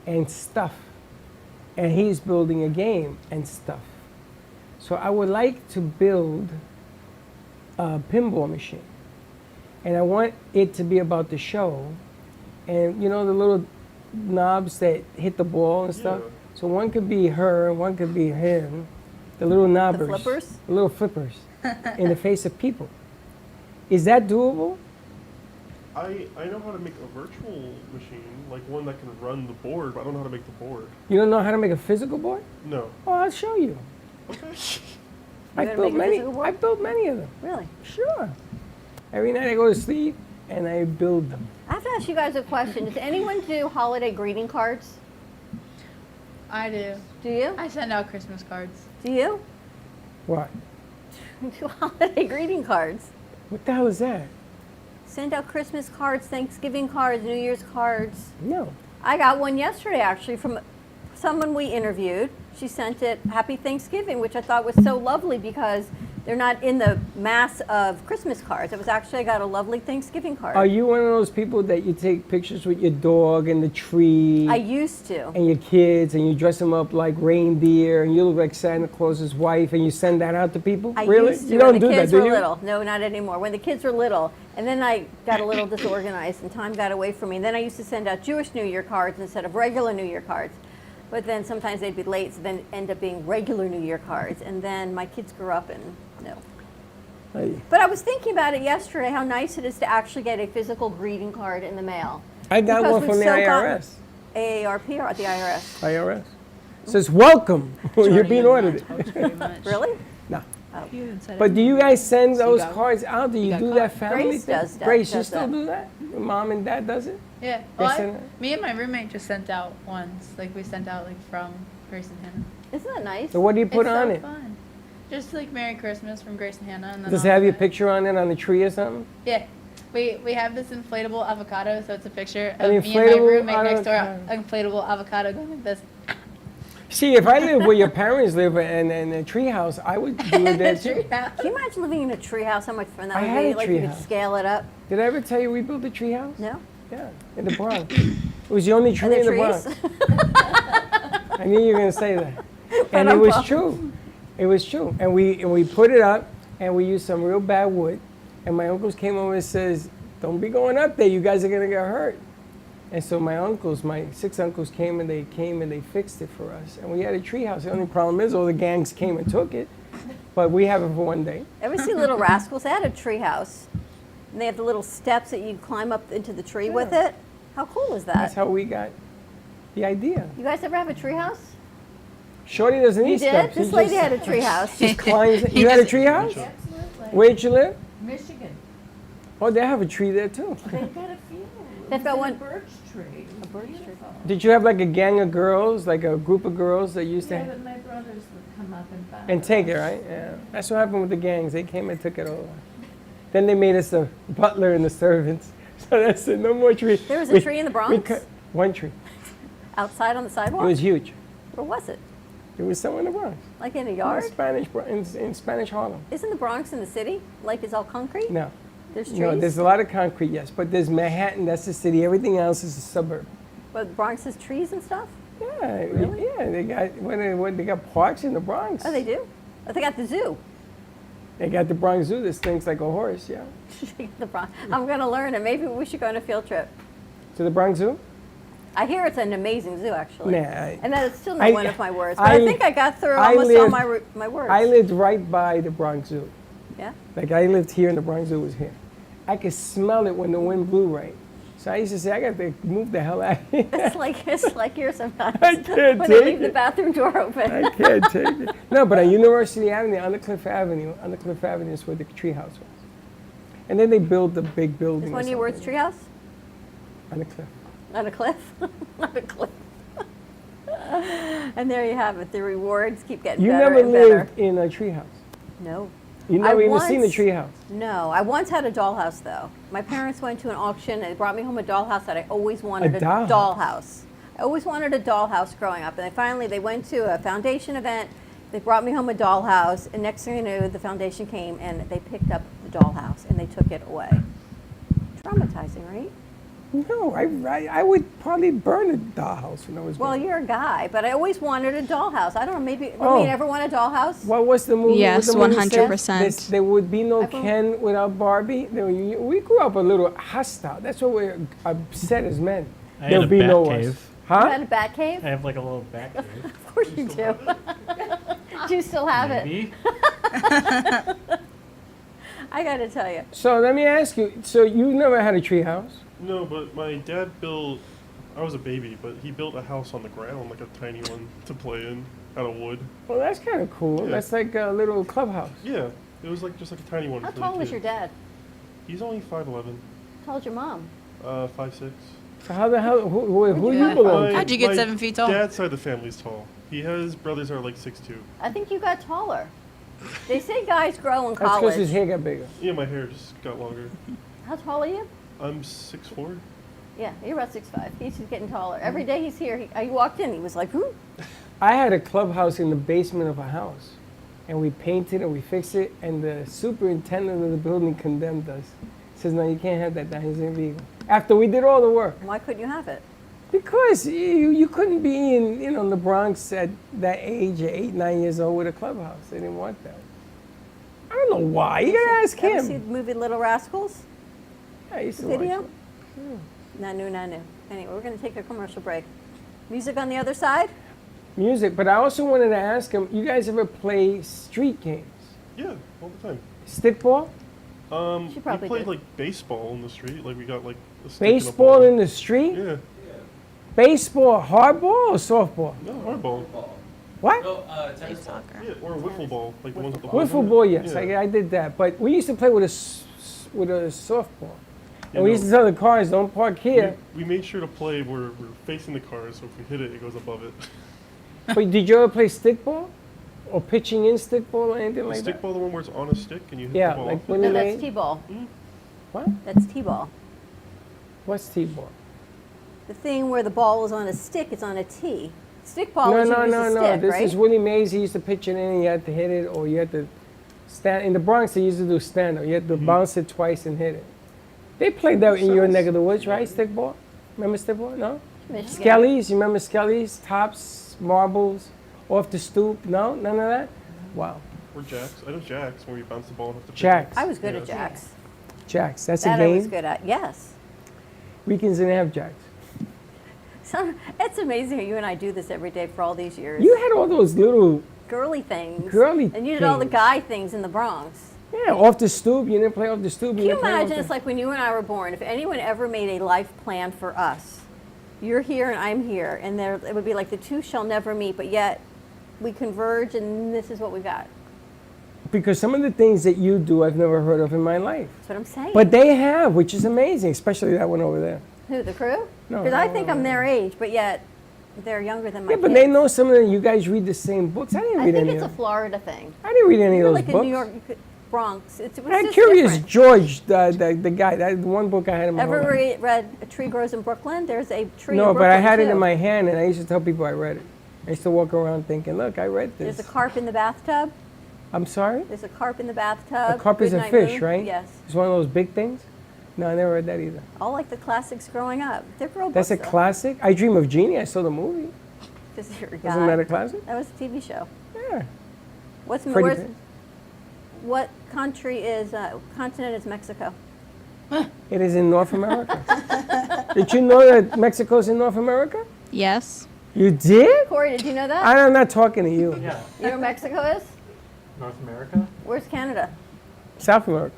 and stuff. And he's building a game and stuff. So I would like to build a pinball machine. And I want it to be about the show. And you know the little knobs that hit the ball and stuff? Yeah. So one could be her, and one could be him. The little knobbers. flippers? The little flippers in the face of people. Is that doable? I know how to make a virtual machine, like one that can run the board, but I don't know how to make the board. You don't know how to make a physical board? No. Oh, I'll show you. Okay. I gonna built make a many. physical board? I built many of them. Really? Sure. Every night I go to sleep and I build them. I have to ask you guys a question. Does anyone do holiday greeting cards? I do. Do you? I send out Christmas cards. Do you? What? Do holiday greeting cards. What the hell is that? Send out Christmas cards, Thanksgiving cards, New Year's cards. No. I got one yesterday actually from someone we interviewed. She sent it Happy Thanksgiving, which I thought was so lovely because they're not in the mass of Christmas cards. It was actually, I got a lovely Thanksgiving card. Are you one of those people that you take pictures with your dog and the tree? I used to. And your kids, and you dress them up like reindeer, and you look like Santa Claus's wife, and you send that out to people? I Really? used to You don't when do the that, kids do were you? little. No, not anymore. When the kids were little. And then I got a little disorganized and time got away from me. And then I used to send out Jewish New Year cards instead of regular New Year cards. But then sometimes they'd be late, so then end up being regular New Year cards. And then my kids grew up and no. Hey. But I was thinking about it yesterday, how nice it is to actually get a physical greeting card in the mail. I got Because one we've from the so gotten- IRS. AARP or the IRS? IRS. It says, welcome. You're being audited. Really? No. Oh. But do you guys send those cards out? Do you do that family Grace thing? does that- Grace, you does still that. do that? Your mom and dad does it? Yeah. They Well, send it? me and my roommate just sent out once. Like we sent out like from Grace and Hannah. Isn't that nice? So what do you put It's on so it? fun. Just like Merry Christmas from Grace and Hannah. And then Does it on have your the- picture on it on the tree or something? Yeah. We have this inflatable avocado, so it's a picture An of me and my inflatable roommate next door. avocado. An inflatable avocado going like this. See, if I lived where your parents live and in a tree house, I would do it there too. Can you imagine living in a tree house? How much fun that I would had be? a Like tree you could house. scale it up. Did I ever tell you we built a tree house? No? Yeah, in the Bronx. It was the only tree there in the trees? Bronx. I knew you were going to say that. And it was true. It was true. And we put it up, and we used some real bad wood. And my uncles came over and says, don't be going up there. You guys are going to get hurt. And so my 6 uncles came and they fixed it for us. And we had a tree house. The only problem is all the gangs came and took it. But we have it for one day. Ever see Little Rascals? They had a tree house. And they have the little steps that you climb up into the tree with it. How cool is That's that? how we got the idea. You guys ever have a tree house? Shorty doesn't You need did? steps. This He lady just- had a tree house. Just climbs. You had a tree house? Where'd you live? Michigan. Oh, they have a tree there too. They've got a few. They've got one. Birch tree. A birch tree. Did you have like a gang of girls, like a group of girls that used Yeah, to but my brothers would come up and buy and take it, right? Yeah. That's what happened with the gangs. They came and took it over. Then they made us the butler and the servants. So that's it. No more tree. There was a tree in the Bronx? One tree. Outside on the It sidewalk? was huge. Where was it? It was somewhere in the Bronx. Like in a In yard? in Spanish Harlem. Isn't the Bronx in the city? Like it's all concrete? No. There's trees? No, there's a lot of concrete, yes. But there's Manhattan, that's the city. Everything else is a suburb. But the Bronx has trees and stuff? Yeah, Really? yeah. They got parks in the Bronx. Oh, they do? Oh, they got the zoo. They got the Bronx Zoo. This thing's like a horse, yeah. The Bronx. I'm going to learn it. Maybe we should go on a field trip. To the Bronx Zoo? I hear it's an amazing zoo, actually. Nah, And that is still not one of my words. But I think I got through I almost all lived- my words. I lived right by the Bronx Zoo. Yeah? Like I lived here and the Bronx Zoo was here. I could smell it when the wind blew right. So I used to say, I got to move the hell out of here. It's like here sometimes. I can't when they take leave the it. bathroom door open. I can't take it. No, but on University Avenue, Undercliff Avenue is where the treehouse was. And then they built the big building. Is or one of your words something. treehouse? Undercliff. On a cliff? On a cliff. And there you have it. The rewards keep getting You better never and better. lived in a treehouse. No. You never I even seen a once- treehouse. No, I once had a dollhouse though. My parents went to an auction and they brought me home a dollhouse that I always wanted. A dollhouse? Dollhouse. I always wanted a dollhouse growing up, and they went to a foundation event. They brought me home a dollhouse, and next thing you knew, the foundation came and they picked up the dollhouse and they took it away. Traumatizing, right? No, I would probably burn a dollhouse when I was Well, born. you're a guy, but I always wanted a dollhouse. I don't know, maybe, Oh. I mean, ever want a dollhouse? What was the movie? Yes, what the movie said? 100%. There would be no I've- Ken without Barbie. We grew up a little hostile. That's what we're upset as men. I There'll had a be bat no cave. us. You Huh? had a bat cave? I have like a little bat cave. Of course you do. Do you still have it? Maybe. I got to tell you. So let me ask you. So you never had a tree house? No, but my dad built. I was a baby, but he built a house on the ground, like a tiny one to play in, out of wood. Well, that's kind of cool. Yeah. That's like a little clubhouse. Yeah, it was like just like a tiny one. How for the tall was your kids. dad? He's only 5'11", How tall is your mom? 5'6". So how the hell? Who you you get- belong to? How'd you get My 7 feet tall? Dad's side of the family's tall. He has brothers that are like 6'2". I think you got taller. They say guys grow in That's because college. his hair got bigger. Yeah, my hair just got longer. How tall are you? I'm 6'4". Yeah, you're about 6'5". He's just getting taller. Every day he's here, I walked in, he was like, whoo. I had a clubhouse in the basement of a house, and we painted and we fixed it, and the superintendent of the building condemned us. Says, no, you can't have that down. It's illegal. After we did all the work. Why couldn't you have it? Because you couldn't be in the Bronx at that age, at 8, 9 years old, with a clubhouse. They didn't want that. I don't know why. You gotta ask Ever see him. the movie Little Rascals? I used to Video? watch it. Not new. Anyway, we're going to take a commercial break. Music on the other side? Music, but I also wanted to ask him, you guys ever play street games? Yeah, all the time. Stickball? She We probably played did. like baseball in the street. Like we got like a stick Baseball and in the street? a ball. Baseball, hardball or softball? Yeah, no, hardball. What? Yeah, or a wiffle ball, like the ones with the holes in Wiffle it. ball, yes, Yeah. I did that. But we used to play with a softball. Yeah, And we no. used to tell the cars, don't park here. We made sure to play where we're facing the cars, so if we hit it, it goes above it. But did you ever play stickball? Or pitching in stickball or anything A like stick that? ball, the one where it's on a stick and you hit Yeah, the ball. like off when it. No, you that's T-ball. What? That's T-ball. What's T-ball? The thing where the ball is on a stick, it's on a T. Stickball No, is you no, use no, a no. stick, This right? is Willie Mays. He used to pitch it in and you had to hit it or you had to stand. In the Bronx, they used to do stand-up. You had to bounce it twice and hit it. They played that in your neck of the woods, right? Stickball? Remember stickball? No? Michigan. Skellies? You remember Skellies? Tops, marbles, off the stoop? No? None of that? Wow. Or jacks. I know jacks, where you bounce the ball and have to pick Jacks. it. I was good at Yeah. jacks. Jacks. That's That a I game? was good at, yes. Weekends didn't have jacks. So, it's amazing how you and I do this every day for all these years. You had all those little, Girly things. Girly And you did all the things. guy things in the Bronx. yeah, off the stoop. You didn't play off the stoop. Can you didn't play off imagine the- it's like when you and I were born, if anyone ever made a life plan for us, you're here and I'm here, and there it would be like the two shall never meet, but yet we converge and this is what we got. Because some of the things that you do, I've never heard of in my life. That's what I'm saying. But they have, which is amazing, especially that one over there. Who, the crew? No, Because I think I'm their age, but yet they're younger than my Yeah, but kids. they know some of them. You guys read the same books. I didn't I read think any it's a of them. Florida thing. I didn't read any You're of those like books. in New York, Bronx. It's I'm just Curious different. George, the guy, that the one book I had in my Ever home. read A Tree Grows in Brooklyn? There's a tree No, in but I Brooklyn, had it too. in my hand, and I used to tell people I read it. I used to walk around thinking, look, I read this. There's a carp in the bathtub. I'm sorry? There's a carp in the bathtub. A carp is a Goodnight fish, Moon. right? Yes. It's one of those big things? No, I never read that either. All like the classics growing up. They're girl That's a books, though. classic? I Dream of Jeannie. I saw the movie. This is your guy. Isn't that a classic? That was a TV show. Yeah. What's Pretty where's, big. what country is continent is Mexico? It is in North America. Did you know that Mexico's in North America? Yes. You did? Corey, did you know that? I'm not talking to you. Yeah. You know where Mexico is? North America? Where's Canada? South America.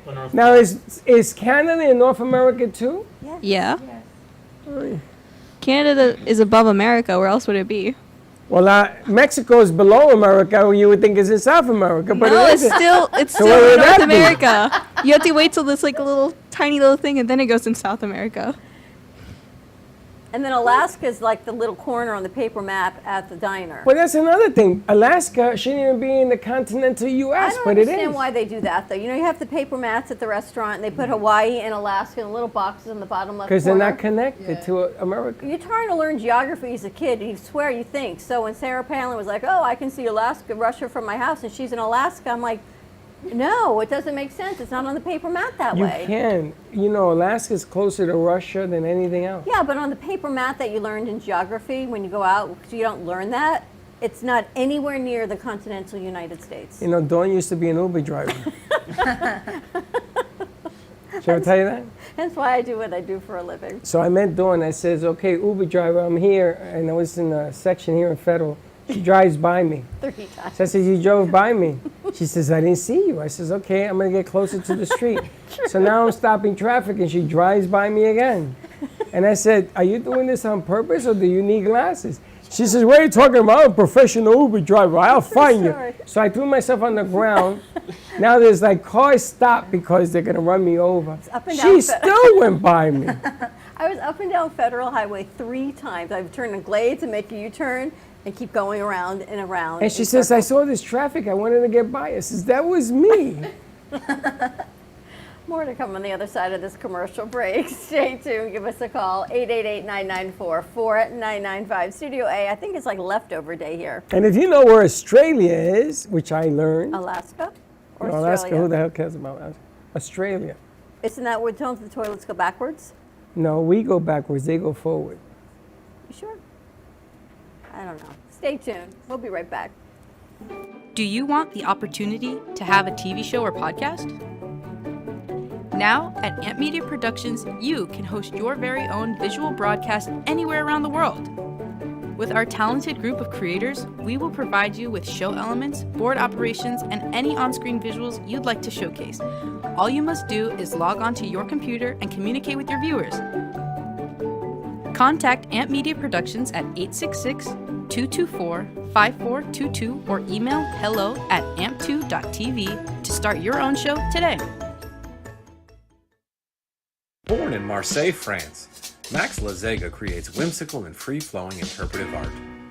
The North Now, is Canada in North America too? Yeah. Canada is above America. Where else would it be? Well, Mexico is below America. You would think it's in South America, but No, it it's isn't. still So where in would North that be? America. You have to wait till this like a little tiny little thing, and then it goes in South America. And then Alaska is like the little corner on the paper map at the diner. Well, that's another thing. Alaska shouldn't even be in the continental I U.S., don't but it understand is. why they do that, though. You know, you have the paper mats at the restaurant, and they put Hawaii and Alaska in little boxes on the bottom left corner. Because they're not connected to America. You're trying to learn geography as a kid, and you swear you think. So when Sarah Palin was like, oh, I can see Alaska, Russia from my house, and she's in Alaska, I'm like, No, it doesn't make sense. It's not on the paper map that You way. can. You know, Alaska's closer to Russia than anything else. Yeah, but on the paper map that you learned in geography when you go out, because you don't learn that, it's not anywhere near the continental United States. You know, Dawn used to be an Uber driver. Should I tell you that? That's why I do what I do for a living. So I met Dawn. I says, okay, Uber driver, I'm here. And I was in a section here in Federal. She drives by me. 3 times. So I said, you drove by me. She says, I didn't see you. I says, okay, I'm going to get closer to the street. So now I'm stopping traffic and she drives by me again. And I said, are you doing this on purpose or do you need glasses? She says, what are you talking about? I'm a professional Uber driver. I'll find you. So I threw myself on the ground. Now there's like cars stopped because they're going to run me over. Up and She down still went by me. I was up and down Federal Highway 3 times. I've turned the glades and make a U-turn and keep going around and around. And she says, I saw this traffic. I wanted to get by. I says, that was me. More to come on the other side of this commercial break. Stay tuned. Give us a call, 888-994-4995. Studio A, I think it's like leftover day here. And if you know where Australia is, which I learned. Alaska or No, Australia? Alaska, who the hell cares about Alaska? Australia. Isn't that where the toilets go backwards? No, we go backwards. They go forward. You sure? I don't know. Stay tuned. We'll be right back. Do you want the opportunity to have a TV show or podcast? Now, at Amp Media Productions, you can host your very own visual broadcast anywhere around the world. With our talented group of creators, we will provide you with show elements, board operations, and any on-screen visuals you'd like to showcase. All you must do is log onto your computer and communicate with your viewers. Contact Amp Media Productions at 866-224-5422 or email hello@amp2.tv to start your own show today. Born in Marseille, France, Max Lazega creates whimsical and free-flowing interpretive art.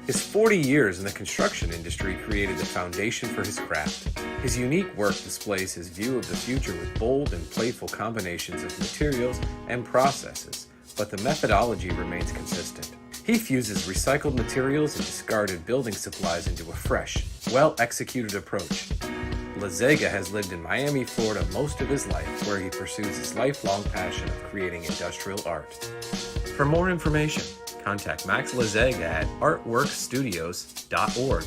His 40 years in the construction industry created the foundation for his craft. His unique work displays his view of the future with bold and playful combinations of materials and processes, but the methodology remains consistent. He fuses recycled materials and discarded building supplies into a fresh, well-executed approach. Lazega has lived in Miami, Florida most of his life, where he pursues his lifelong passion of creating industrial art. For more information, contact Max Lazega at artworkstudios.org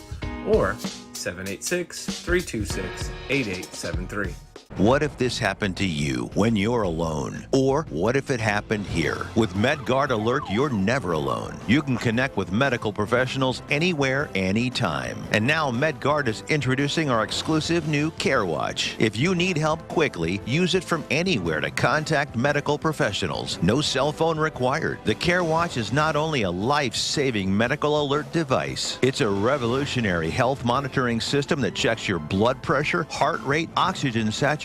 or 786-326-8873. What if this happened to you when you're alone? Or what if it happened here? With MedGuard Alert, you're never alone. You can connect with medical professionals anywhere, anytime. And now MedGuard is introducing our exclusive new Care Watch. If you need help quickly, use it from anywhere to contact medical professionals. No cell phone required. The Care Watch is not only a life-saving medical alert device, it's a revolutionary health monitoring system that checks your blood pressure, heart rate, oxygen saturation,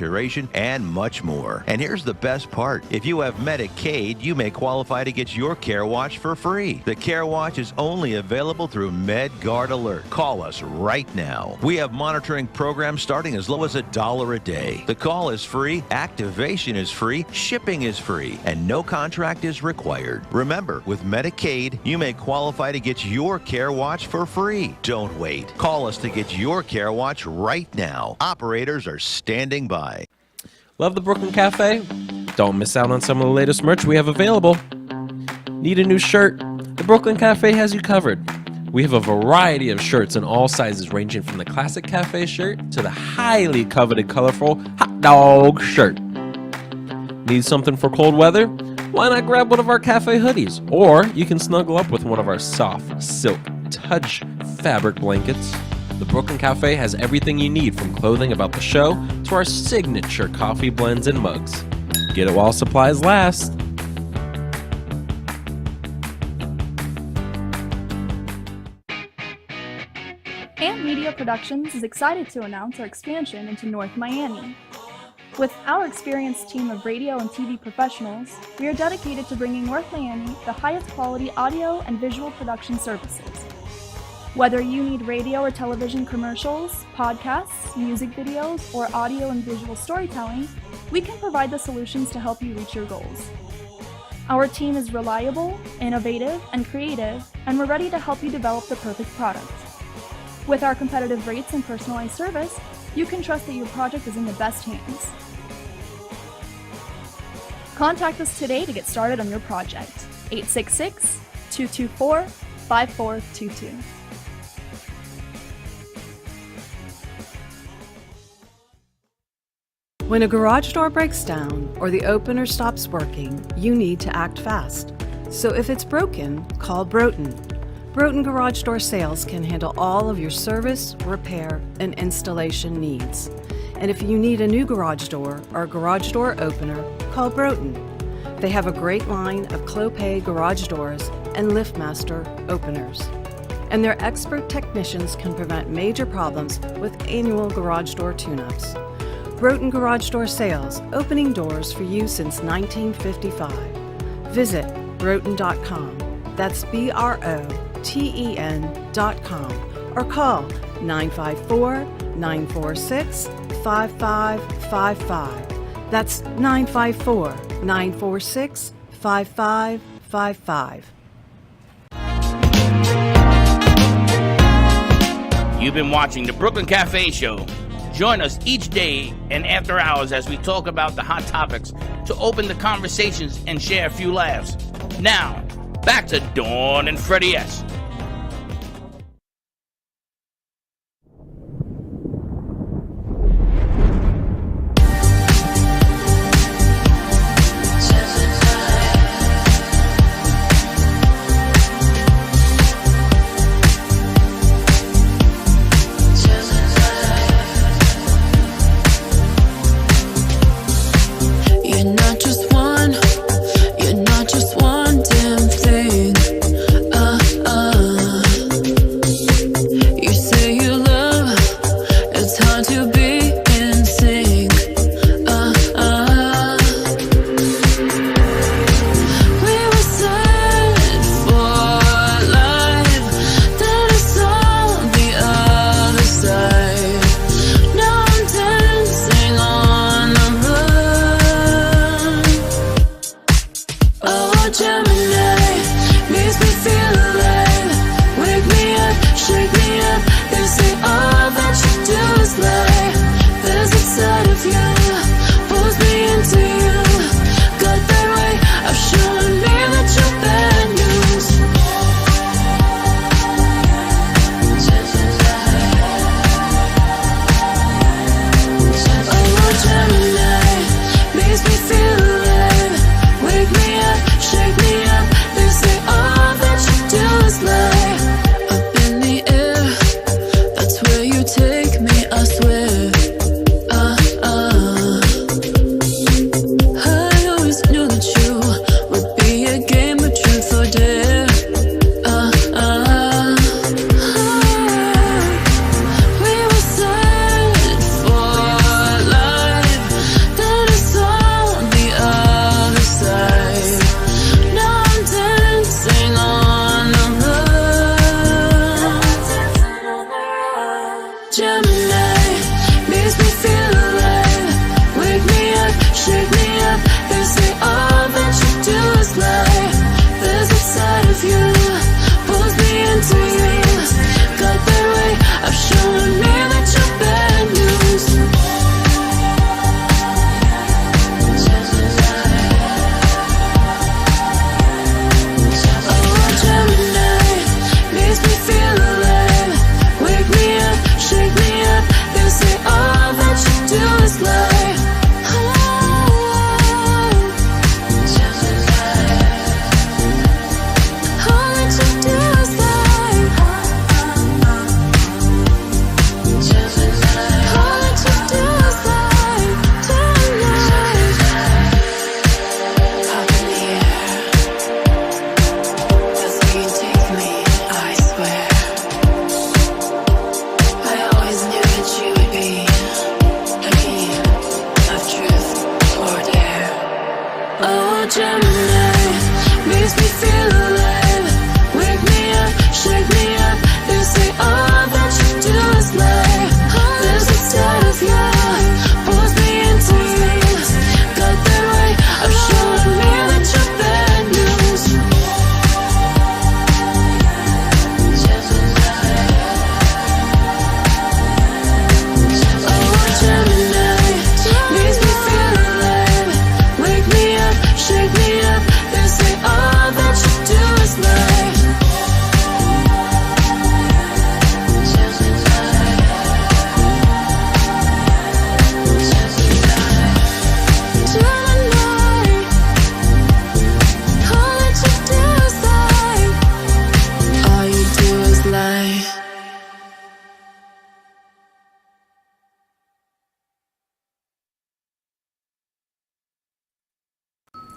and much more. And here's the best part. If you have Medicaid, you may qualify to get your Care Watch for free. The Care Watch is only available through MedGuard Alert. Call us right now. We have monitoring programs starting as low as $1 a day. The call is free, activation is free, shipping is free, and no contract is required. Remember, with Medicaid, you may qualify to get your Care Watch for free. Don't wait. Call us to get your Care Watch right now. Operators are standing by. Love the Brooklyn Cafe? Don't miss out on some of the latest merch we have available. Need a new shirt? The Brooklyn Cafe has you covered. We have a variety of shirts in all sizes, ranging from the classic cafe shirt to the highly coveted colorful hot dog shirt. Need something for cold weather? Why not grab one of our cafe hoodies? Or you can snuggle up with one of our soft silk touch fabric blankets. The Brooklyn Cafe has everything you need, from clothing about the show to our signature coffee blends and mugs. Get it while supplies last. Amp Media Productions is excited to announce our expansion into North Miami. With our experienced team of radio and TV professionals, we are dedicated to bringing North Miami the highest quality audio and visual production services. Whether you need radio or television commercials, podcasts, music videos, or audio and visual storytelling, we can provide the solutions to help you reach your goals. Our team is reliable, innovative, and creative, and we're ready to help you develop the perfect product. With our competitive rates and personalized service, you can trust that your project is in the best hands. Contact us today to get started on your project. 866-224-5422. When a garage door breaks down or the opener stops working, you need to act fast. So if it's broken, call Broughton. Broughton Garage Door Sales can handle all of your service, repair, and installation needs. And if you need a new garage door or a garage door opener, call Broughton. They have a great line of Clopay garage doors and LiftMaster openers. And their expert technicians can prevent major problems with annual garage door tune-ups. Broughton Garage Door Sales, opening doors for you since 1955. Visit broughton.com. That's BROTEN.com. Or call 954-946-5555. That's 954-946-5555. You've been watching the Brooklyn Cafe Show. Join us each day and after hours as we talk about the hot topics to open the conversations and share a few laughs. Now, back to Dawn and Freddie S.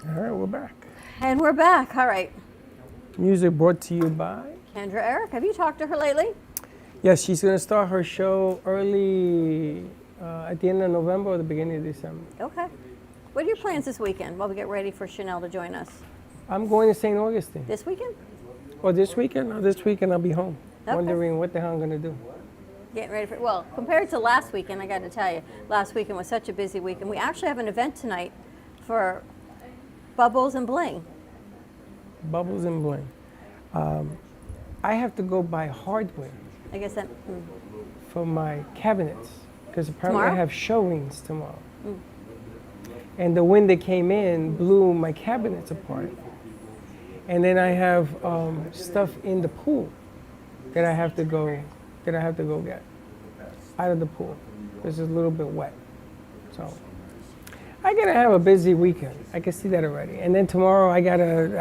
All right, we're back. And we're back. All right. Music brought to you by Kendra Eric, have you talked to her lately? Yes, she's going to start her show early at the end of November or the beginning of December. Okay. What are your plans this weekend while we get ready for Chanel to join us? I'm going to St. Augustine. This weekend? Or this weekend? No, this weekend I'll be home. Okay. Wondering what the hell I'm going to do. Getting ready for, well, compared to last weekend, I got to tell you, last weekend was such a busy weekend. We actually have an event tonight for Bubbles and Bling. Bubbles and Bling. I have to go buy hardware I guess that, for my cabinets because apparently Tomorrow? I have showings tomorrow. And the wind that came in blew my cabinets apart. And then I have stuff in the pool that I have to go get out of the pool because it's a little bit wet. So I'm gonna have a busy weekend. I can see that already. And then tomorrow I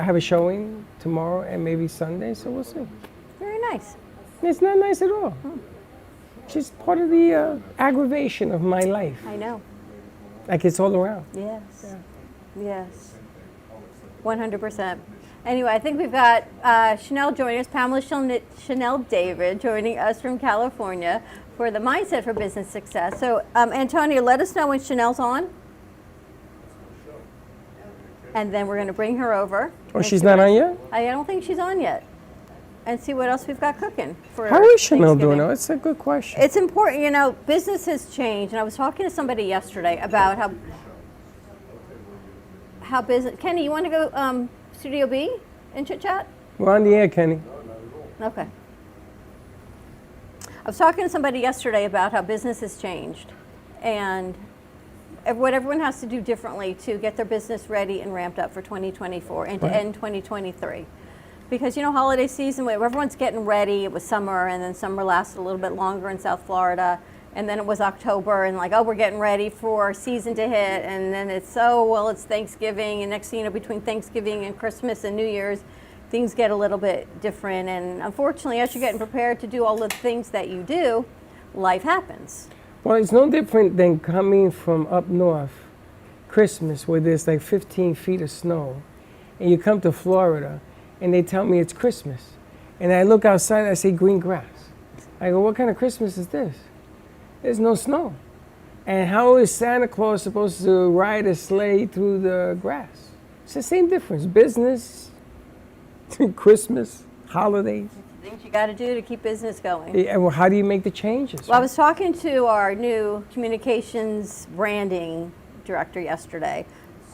have a showing tomorrow and maybe Sunday, so we'll see. very nice. It's not nice at all. It's just part of the aggravation of my life. I know. Like it's all around. Yes. Yes. 100%. Anyway, I think we've got Chanel joining us, Pamela Chanel David joining us from California for the Mindset for Business Success. So, Antonio, let us know when Chanel's on. And then we're going to bring her over. Oh, she's not on yet? I don't think she's on yet. And see what else we've got cooking for How is Chanel Thanksgiving. doing? Oh, it's a good question. It's important, you know, business has changed. And I was talking to somebody yesterday about how business. Kenny, you want to go Studio B and chit chat? We're on the air, Kenny. Okay. I was talking to somebody yesterday about how business has changed and what everyone has to do differently to get their business ready and ramped up for 2024 and to end 2023. Because, you know, holiday season, where everyone's getting ready, it was summer, and then summer lasted a little bit longer in South Florida, and then it was October, and like, oh, we're getting ready for season to hit, and then it's, oh, well, it's Thanksgiving, and next thing you know, between Thanksgiving and Christmas and New Year's, things get a little bit different, and unfortunately, as you're getting prepared to do all the things that you do, life happens. Well, it's no different than coming from up north, Christmas, where there's like 15 feet of snow, and you come to Florida, and they tell me it's Christmas. And I look outside, I see green grass. I go, what kind of Christmas is this? There's no snow. And how is Santa Claus supposed to ride a sleigh through the grass? It's the same difference. Business, Christmas, holidays. Things you got to do to keep business going. Yeah, well, how do you make the changes? Well, I was talking to our new communications branding director yesterday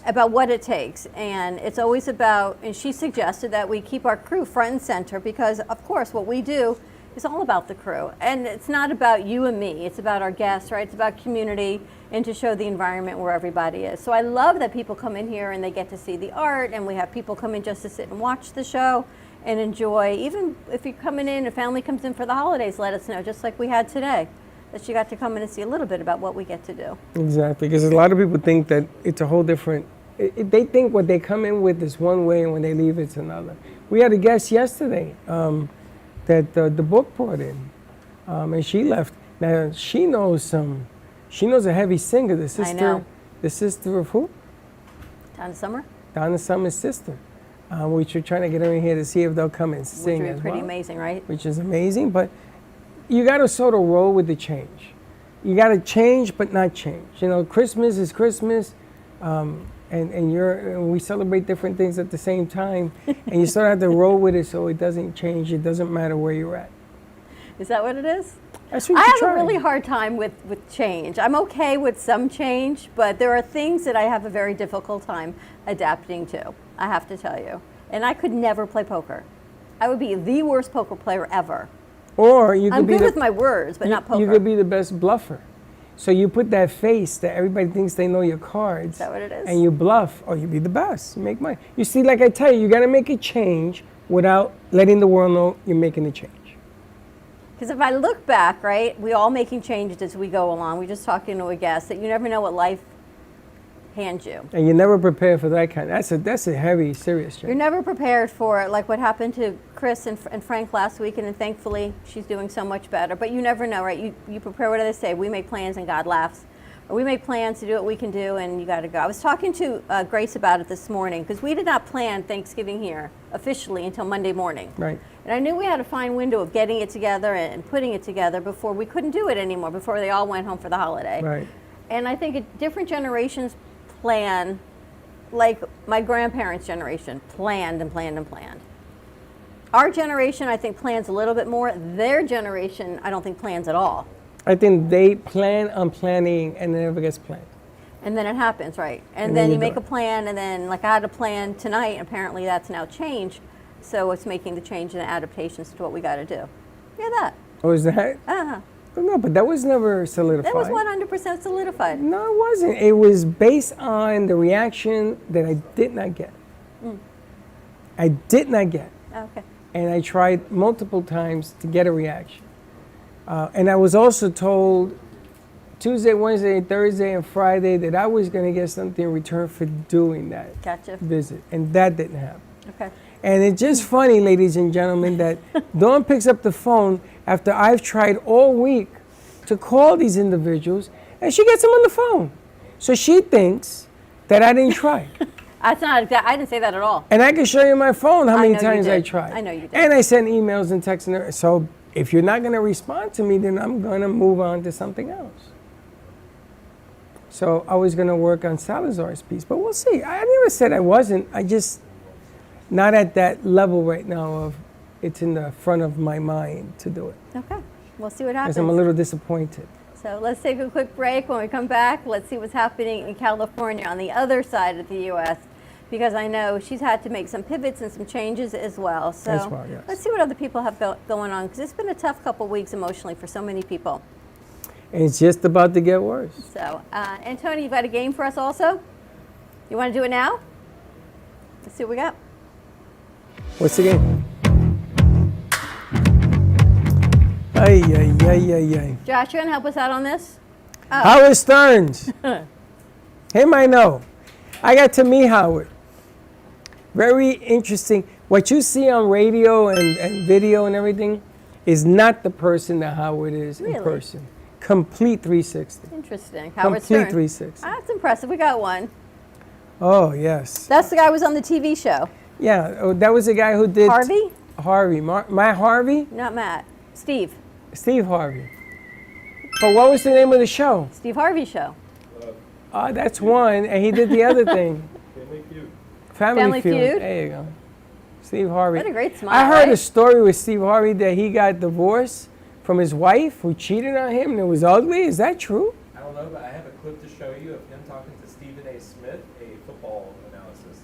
about what it takes, and it's always about, and she suggested that we keep our crew front and center because, of course, what we do is all about the crew, and it's not about you and me, it's about our guests, right? It's about community and to show the environment where everybody is. So I love that people come in here and they get to see the art, and we have people come in just to sit and watch the show and enjoy. Even if you're coming in, a family comes in for the holidays, let us know, just like we had today, that you got to come in and see a little bit about what we get to do. Exactly, because a lot of people think that it's a whole different, they think what they come in with is one way and when they leave it's another. We had a guest yesterday that the book brought in, and she left. Now she knows a heavy singer, the sister. I know. The sister of who? Donna Summer? Donna Summer's sister. Which we're trying to get her in here to see if they'll come and sing Which would as be pretty well. amazing, right? Which is amazing, but you got to sort of roll with the change. You got to change, but not change. You know, Christmas is Christmas, and we celebrate different things at the same time, and you sort of have to roll with it so it doesn't change. It doesn't matter where you're at. Is that what it is? That's what I you have try. a really hard time with change. I'm okay with some change, but there are things that I have a very difficult time adapting to, I have to tell you. And I could never play poker. I would be the worst poker player ever. Or you could I'm be good the, with my words, but not poker. You could be the best bluffer. So you put that face that everybody thinks they know your cards. Is that what it is? And you bluff, or you be the best. You make money. You see, like I tell you, you got to make a change without letting the world know you're making a change. Because if I look back, right, we all making changes as we go along. We're just talking to a guest that you never know what life hands you. And you're never prepared for that kind. That's a heavy, serious change. You're never prepared for it, like what happened to Chris and Frank last week, and thankfully she's doing so much better. But you never know, right? You prepare, what do they say? We make plans and God laughs. we make plans to do what we can do, and you got to go. I was talking to Grace about it this morning because we did not plan Thanksgiving here officially until Monday morning. Right. And I knew we had a fine window of getting it together and putting it together before we couldn't do it anymore, before they all went home for the holiday. Right. And I think different generations plan, like my grandparents' generation planned and planned and planned. Our generation, I think, plans a little bit more. Their generation, I don't think, plans at all. I think they plan on planning and it never gets planned. And then it happens, right? And then then you you do make it. a plan, and then, like, I had a plan tonight, and apparently that's now changed. So it's making the change and the adaptations to what we got to do. Yeah, that. Oh, is that? Uh-huh. No, but that was never solidified. That was 100% solidified. No, it wasn't. It was based on the reaction that I did not get. I did not get. Okay. And I tried multiple times to get a reaction. And I was also told Tuesday, Wednesday, Thursday, and Friday that I was going to get something in return for doing that Gotcha. visit. And that didn't happen. Okay. And it's just funny, ladies and gentlemen, that Dawn picks up the phone after I've tried all week to call these individuals, and she gets them on the phone. So she thinks that I didn't try. That's not exact. I didn't say that at all. And I can show you my phone how I many know you times I did. tried. I know you did. And I sent emails and texts. And so if you're not going to respond to me, then I'm going to move on to something else. So I was going to work on Salazar's piece, but we'll see. I never said I wasn't. I just not at that level right now of it's in the front of my mind to do it. Okay. We'll see what Because happens. I'm a little disappointed. So let's take a quick break. When we come back, let's see what's happening in California on the other side of the U.S. because I know she's had to make some pivots and some changes as well. So As well, yes. let's see what other people have going on because it's been a tough couple weeks emotionally for so many people. And it's just about to get worse. So, and Tony, you've got a game for us also? You want to do it now? Let's see what we got. What's the game? Ay, ay, ay, ay, ay. Josh, you want to help us out on this? Oh. Howard Stearns. Him I know. I got to meet Howard. Very interesting. What you see on radio and video and everything is not the person that Howard is in Really? person. Complete 360. Interesting. Howard Complete Stern. 360. That's impressive. We got one. Oh, yes. That's the guy who was on the TV show. Yeah, oh, that was the guy who did... Harvey? Harvey. Matt Harvey? Not Matt. Steve. Steve Harvey. But what was the name of the show? Steve Harvey Show. That's one, and he did the other thing. Family Feud. Family Feud. Feud? There you go. Steve Harvey. What a great smile, I heard right? a story with Steve Harvey that he got divorced from his wife who cheated on him and it was ugly. Is that true? I don't know, but I have a clip to show you of him talking to Stephen A. Smith, a football analysis.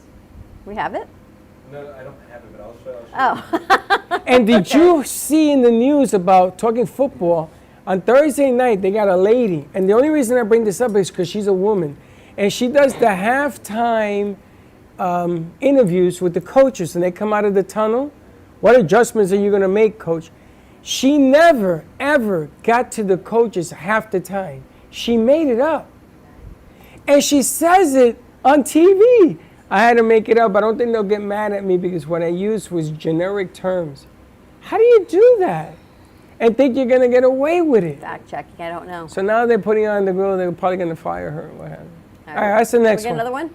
We have it? No, I don't have it, but I'll show you. Oh. And did you see in the news about talking football, on Thursday night they got a lady, and the only reason I bring this up is because she's a woman, and she does the halftime interviews with the coaches, and they come out of the tunnel. What adjustments are you going to make, coach? She never, ever got to the coaches half the time. She made it up. And she says it on TV. I had to make it up. I don't think they'll get mad at me because what I used was generic terms. How do you do that and think you're going to get away with it? Fact checking. I don't know. So now they're putting her on the grill. They're probably going to fire her or what have you. All right, that's the next we get one. another one?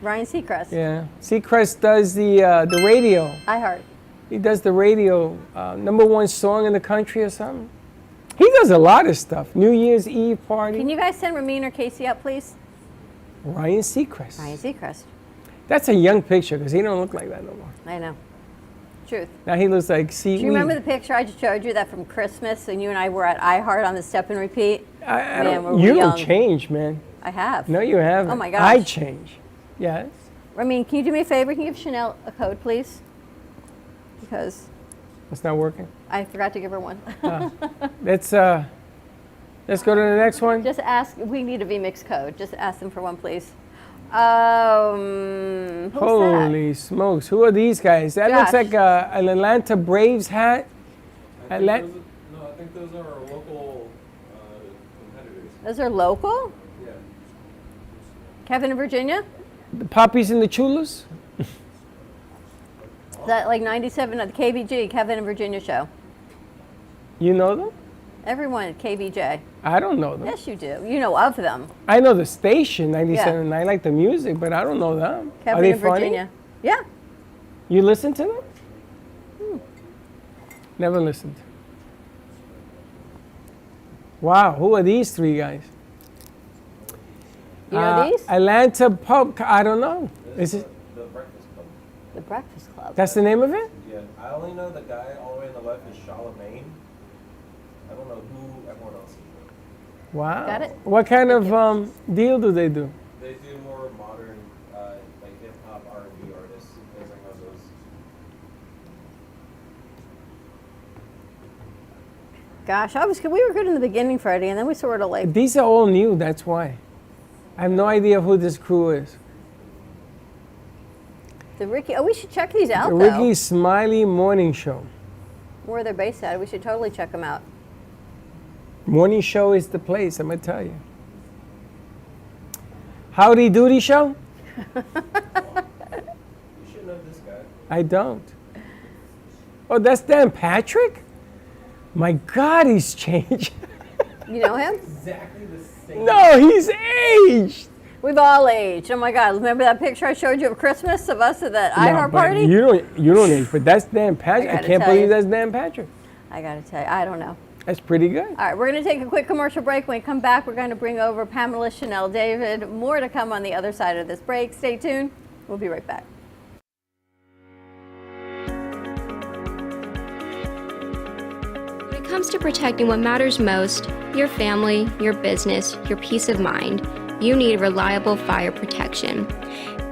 Ryan Seacrest. Yeah. Seacrest does the radio. iHeart. He does the radio, #1 song in the country or something. He does a lot of stuff. New Year's Eve party. Can you guys send Ramin or Casey up, please? Ryan Seacrest. Ryan Seacrest. That's a young picture because he don't look like that no more. I know. Truth. Now he looks like Do seaweed. you remember the picture I just showed you, that from Christmas, and you and I were at iHeart on the Step and Repeat? You don't change, man. I have. No, you haven't. Oh my gosh. I change. Yes. Ramin, can you do me a favor? Can you give Chanel a code, please? Because It's not working. I forgot to give her one. Let's go to the next one. Just ask. We need a VMix code. Just ask them for one, please. Who's Holy smokes! Who are these guys? That looks Josh. like an Atlanta Braves hat. No, I think those are our local competitors. Those are local? Yeah. Kevin in Virginia? The Poppies and the Chulas. Is that like 97 at the KBG, Kevin in Virginia show? You know them? Everyone at KVJ. I don't know them. Yes, you do. You know of them. I know the station, 97, and I like the music, but I don't know them. Kevin Are they in funny? Virginia. Yeah. You listen to them? Never listened. Wow, who are these three guys? You know these? Atlanta Pub. I don't know. Is it? The Breakfast Club. The Breakfast Club. That's the name of it? Yeah, I only know the guy all the way on the left is Charlemagne. I don't know who everyone else is. Wow. Got it? What kind of deal do they do? They do more modern, like hip hop, R&B artists, things like those. Gosh, we were good in the beginning, Freddie, and then we sort of like. These are all new, that's why. I have no idea who this crew is. The Ricky. Oh, we should check these out, The Ricky Smiley Morning Show. Where they're based at. We should totally check them out. Morning Show is the place, I'm going to tell you. Howdy Doody Show? You should know this guy. I don't. Oh, that's Dan Patrick? My God, he's changed. You know him? Exactly the same. No, he's aged. We've all aged. Oh my God! Remember that picture I showed you of Christmas of us at that iHeart but party? You don't age, but that's Dan Patrick. I gotta can't tell believe you. that's Dan Patrick. I gotta tell you, I don't know. That's pretty good. All right, we're going to take a quick commercial break. When we come back, we're going to bring over Pamela Chanel David. More to come on the other side of this break. Stay tuned. We'll be right back. When it comes to protecting what matters most, your family, your business, your peace of mind, you need reliable fire protection.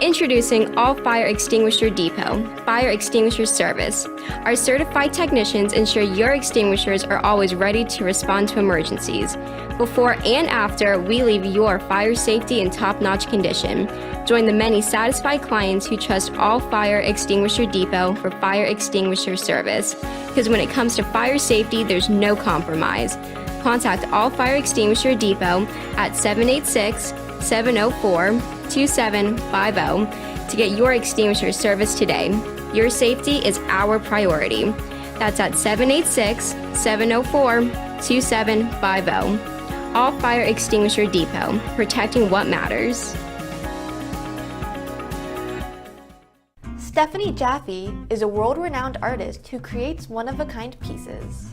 Introducing All Fire Extinguisher Depot, Fire Extinguisher Service. Our certified technicians ensure your extinguishers are always ready to respond to emergencies. Before and after, we leave your fire safety in top-notch condition. Join the many satisfied clients who trust All Fire Extinguisher Depot for fire extinguisher service. Because when it comes to fire safety, there's no compromise. Contact All Fire Extinguisher Depot at 786-704-2750 to get your extinguisher service today. Your safety is our priority. That's at 786-704-2750. All Fire Extinguisher Depot, protecting what matters. Stephanie Jaffe is a world-renowned artist who creates one-of-a-kind pieces.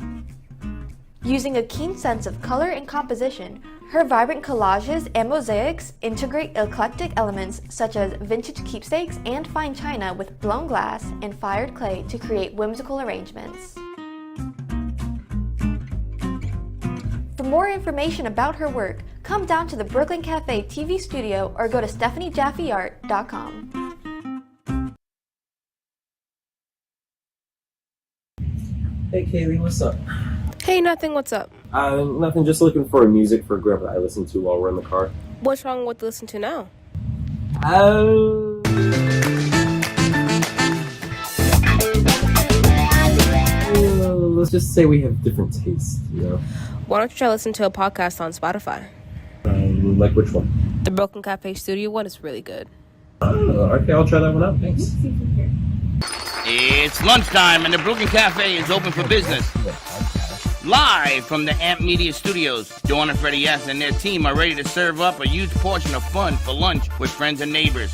Using a keen sense of color and composition, her vibrant collages and mosaics integrate eclectic elements such as vintage keepsakes and fine china with blown glass and fired clay to create whimsical arrangements. For more information about her work, come down to the Brooklyn Cafe TV studio or go to stephaniejaffeart.com. Hey Kaylee, what's up? Hey, nothing, what's up? Nothing, just looking for music for grandpa that I listen to while we're in the car. What's wrong with listen to now? Let's just say we have different tastes, you know? Why don't you try listen to a podcast on Spotify? Like which one? The Broken Cafe Studio one is really good. Okay, I'll try that one out, thanks. It's lunchtime and the Brooklyn Cafe is open for business. Live from the Amp Media Studios, Dawn and Freddie S. and their team are ready to serve up a huge portion of fun for lunch with friends and neighbors.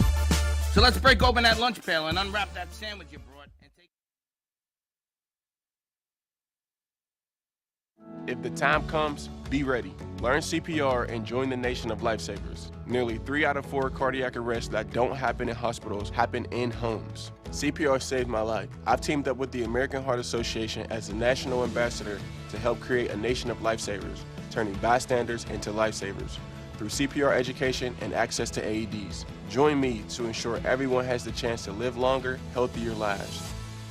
So let's break open that lunch pail and unwrap that sandwich you brought. If the time comes, be ready. Learn CPR and join the nation of lifesavers. Nearly 3 out of 4 cardiac arrests that don't happen in hospitals happen in homes. CPR saved my life. I've teamed up with the American Heart Association as a national ambassador to help create a nation of lifesavers, turning bystanders into lifesavers through CPR education and access to AEDs. Join me to ensure everyone has the chance to live longer, healthier lives.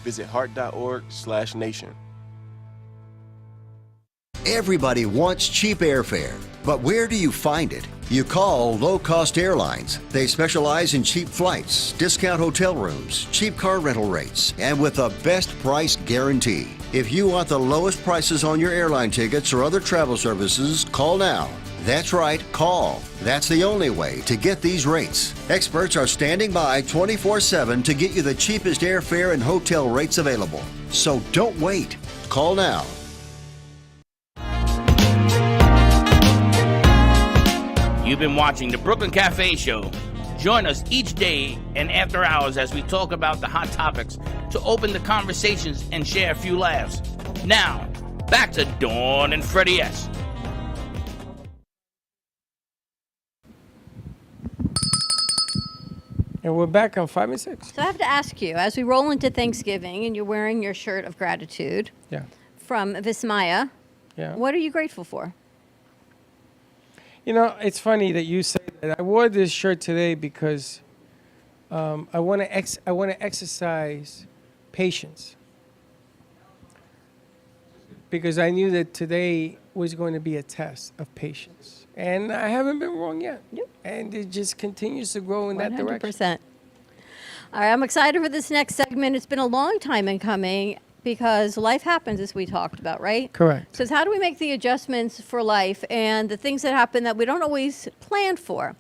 Visit heart.org/nation. Everybody wants cheap airfare, but where do you find it? You call Low Cost Airlines. They specialize in cheap flights, discount hotel rooms, cheap car rental rates, and with a best price guarantee. If you want the lowest prices on your airline tickets or other travel services, call now. That's right, call. That's the only way to get these rates. Experts are standing by 24/7 to get you the cheapest airfare and hotel rates available. So don't wait. Call now. You've been watching the Brooklyn Cafe Show. Join us each day and after hours as we talk about the hot topics to open the conversations and share a few laughs. Now, back to Dawn and Freddie S. And we're back on 5 and 6. So I have to ask you, as we roll into Thanksgiving and you're wearing your shirt of gratitude Yeah. from Vismaya, Yeah. what are you grateful for? You know, it's funny that you say that. I wore this shirt today because I want to exercise patience. Because I knew that today was going to be a test of patience. And I haven't been wrong yet. Yep. And it just continues to grow in that direction. 100%. All right, I'm excited for this next segment. It's been a long time in coming because life happens, as we talked about, right? Correct. So it's how do we make the adjustments for life and the things that happen that we don't always plan for?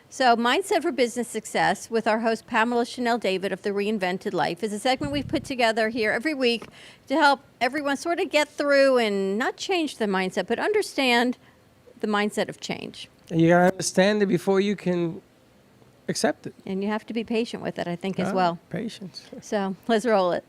So Mindset for Business Success with our host Pamela Chanel David of The Reinvented Life is a segment we've put together here every week to help everyone sort of get through and not change the mindset, but understand the mindset of change. And you got to understand it before you can accept it. And you have to be patient with it, I think, as well. Patience. So let's roll it.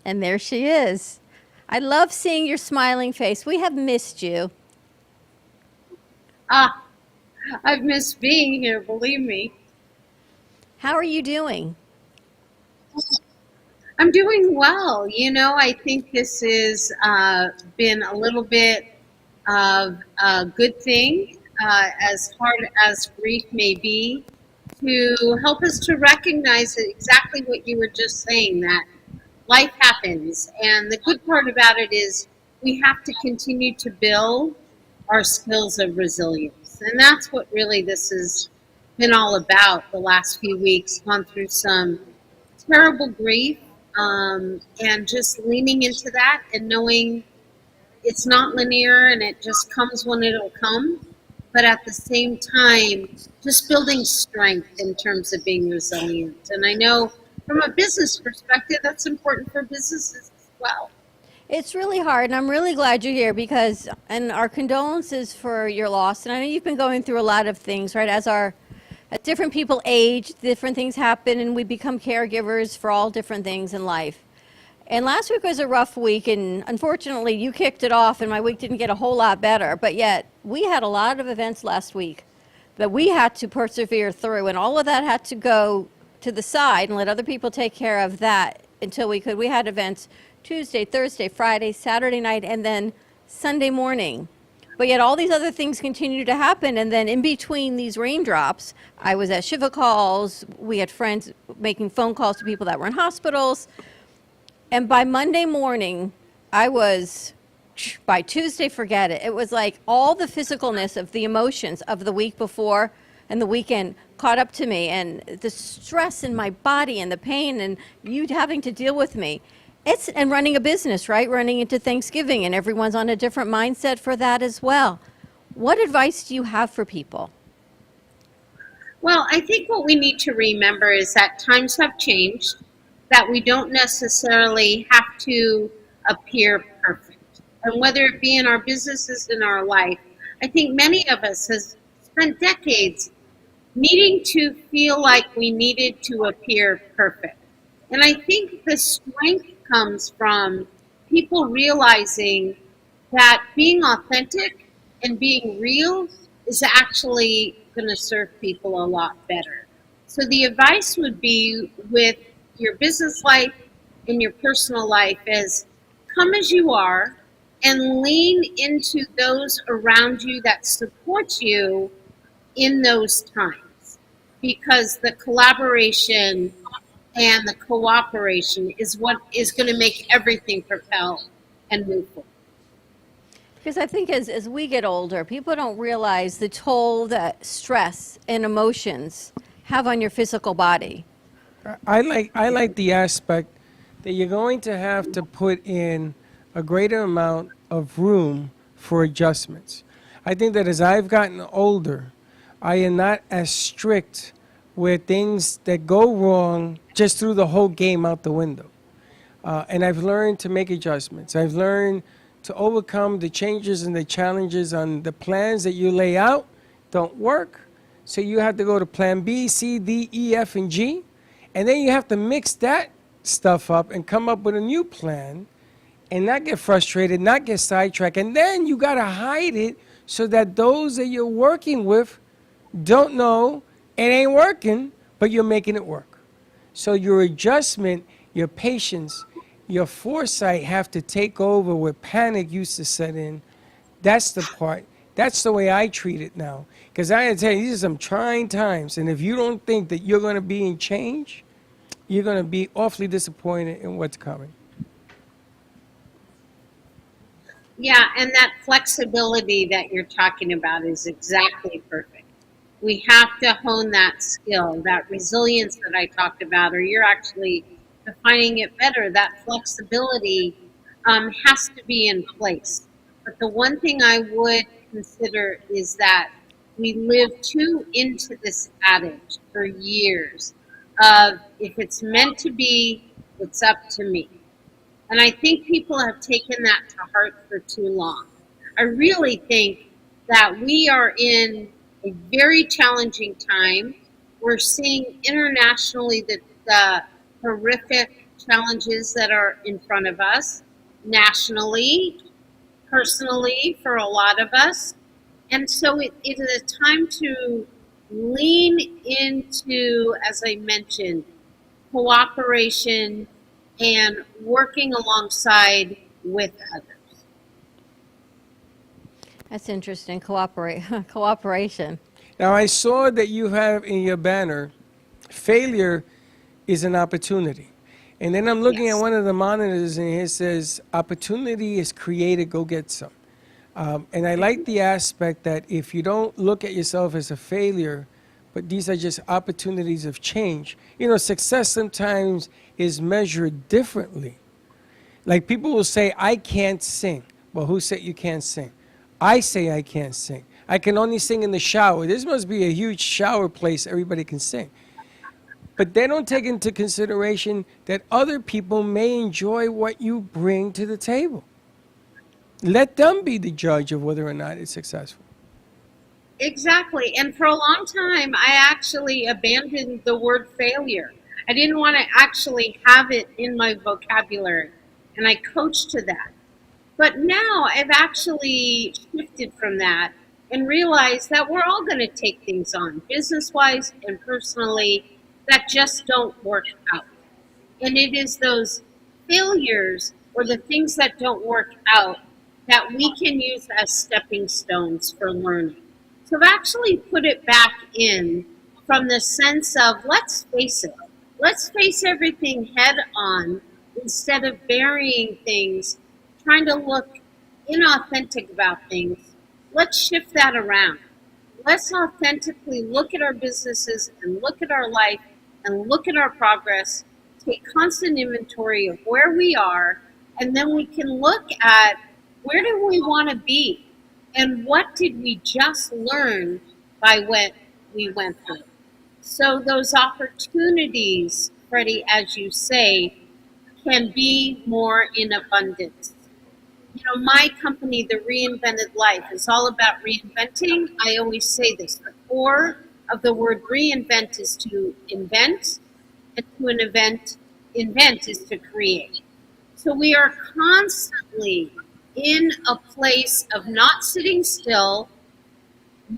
And there she is. I love seeing your smiling face. We have missed you. I've missed being here, believe me. How are you doing? I'm doing well. You know, I think this has been a little bit of a good thing, as hard as grief may be, to help us to recognize exactly what you were just saying, that life happens. And the good part about it is we have to continue to build our skills of resilience. And that's what really this has been all about the last few weeks. Gone through some terrible grief, and just leaning into that and knowing it's not linear and it just comes when it'll come. But at the same time, just building strength in terms of being resilient. And I know from a business perspective, that's important for businesses as well. It's really hard, and I'm really glad you're here because, and our condolences for your loss. And I know you've been going through a lot of things, right? As different people age, different things happen, and we become caregivers for all different things in life. And last week was a rough week, and unfortunately, you kicked it off, and my week didn't get a whole lot better. But yet, we had a lot of events last week that we had to persevere through, and all of that had to go to the side and let other people take care of that until we could. We had events Tuesday, Thursday, Friday, Saturday night, and then Sunday morning. But yet all these other things continue to happen. And then in between these raindrops, I was at Shiva calls. We had friends making phone calls to people that were in hospitals. And by Monday morning, by Tuesday, forget it. It was like all the physicalness of the emotions of the week before and the weekend caught up to me, and the stress in my body and the pain and you having to deal with me. And running a business, right? Running into Thanksgiving, and everyone's on a different mindset for that as well. What advice do you have for people? Well, I think what we need to remember is that times have changed, that we don't necessarily have to appear perfect. And whether it be in our businesses, in our life, I think many of us has spent decades needing to feel like we needed to appear perfect. And I think the strength comes from people realizing that being authentic and being real is actually going to serve people a lot better. So the advice would be with your business life and your personal life is come as you are and lean into those around you that support you in those times, because the collaboration and the cooperation is what is going to make everything propel and move forward. Because I think as we get older, people don't realize the toll that stress and emotions have on your physical body. I like the aspect that you're going to have to put in a greater amount of room for adjustments. I think that as I've gotten older, I am not as strict where things that go wrong just threw the whole game out the window. And I've learned to make adjustments. I've learned to overcome the changes and the challenges on the plans that you lay out don't work. So you have to go to plan B, C, D, E, F, and G. And then you have to mix that stuff up and come up with a new plan and not get frustrated, not get sidetracked. And then you got to hide it so that those that you're working with don't know it ain't working, but you're making it work. So your adjustment, your patience, your foresight have to take over where panic used to set in. That's the part. That's the way I treat it now. Because I tell you, these are some trying times. And if you don't think that you're going to be in change, you're going to be awfully disappointed in what's coming. Yeah, and that flexibility that you're talking about is exactly perfect. We have to hone that skill, that resilience that I talked about, or you're actually defining it better. That flexibility has to be in place. But the one thing I would consider is that we live too into this adage for years of if it's meant to be, it's up to me. And I think people have taken that to heart for too long. I really think that we are in a very challenging time. We're seeing internationally the horrific challenges that are in front of us, nationally, personally, for a lot of us. And so it is a time to lean into, as I mentioned, cooperation and working alongside with others. That's interesting. Cooperation. Now, I saw that you have in your banner, failure is an opportunity. And then I'm looking at one of the monitors and it says, opportunity is created, go get some. And I like the aspect that if you don't look at yourself as a failure, but these are just opportunities of change. You know, success sometimes is measured differently. Like people will say, I can't sing. Well, who said you can't sing? I say I can't sing. I can only sing in the shower. This must be a huge shower place everybody can sing. But they don't take into consideration that other people may enjoy what you bring to the table. Let them be the judge of whether or not it's successful. Exactly. And for a long time, I actually abandoned the word failure. I didn't want to actually have it in my vocabulary. And I coached to that. But now I've actually shifted from that and realized that we're all going to take things on, business-wise and personally, that just don't work out. And it is those failures or the things that don't work out that we can use as stepping stones for learning. So I've actually put it back in from the sense of, let's face it, let's face everything head on instead of burying things, trying to look inauthentic about things. Let's shift that around. Let's authentically look at our businesses and look at our life and look at our progress, take constant inventory of where we are, and then we can look at where do we want to be and what did we just learn by what we went through. So those opportunities, Freddie, as you say, can be more in abundance. You know, my company, The Reinvented Life, is all about reinventing. I always say this, the core of the word reinvent is to invent, and to invent is to create. So we are constantly in a place of not sitting still,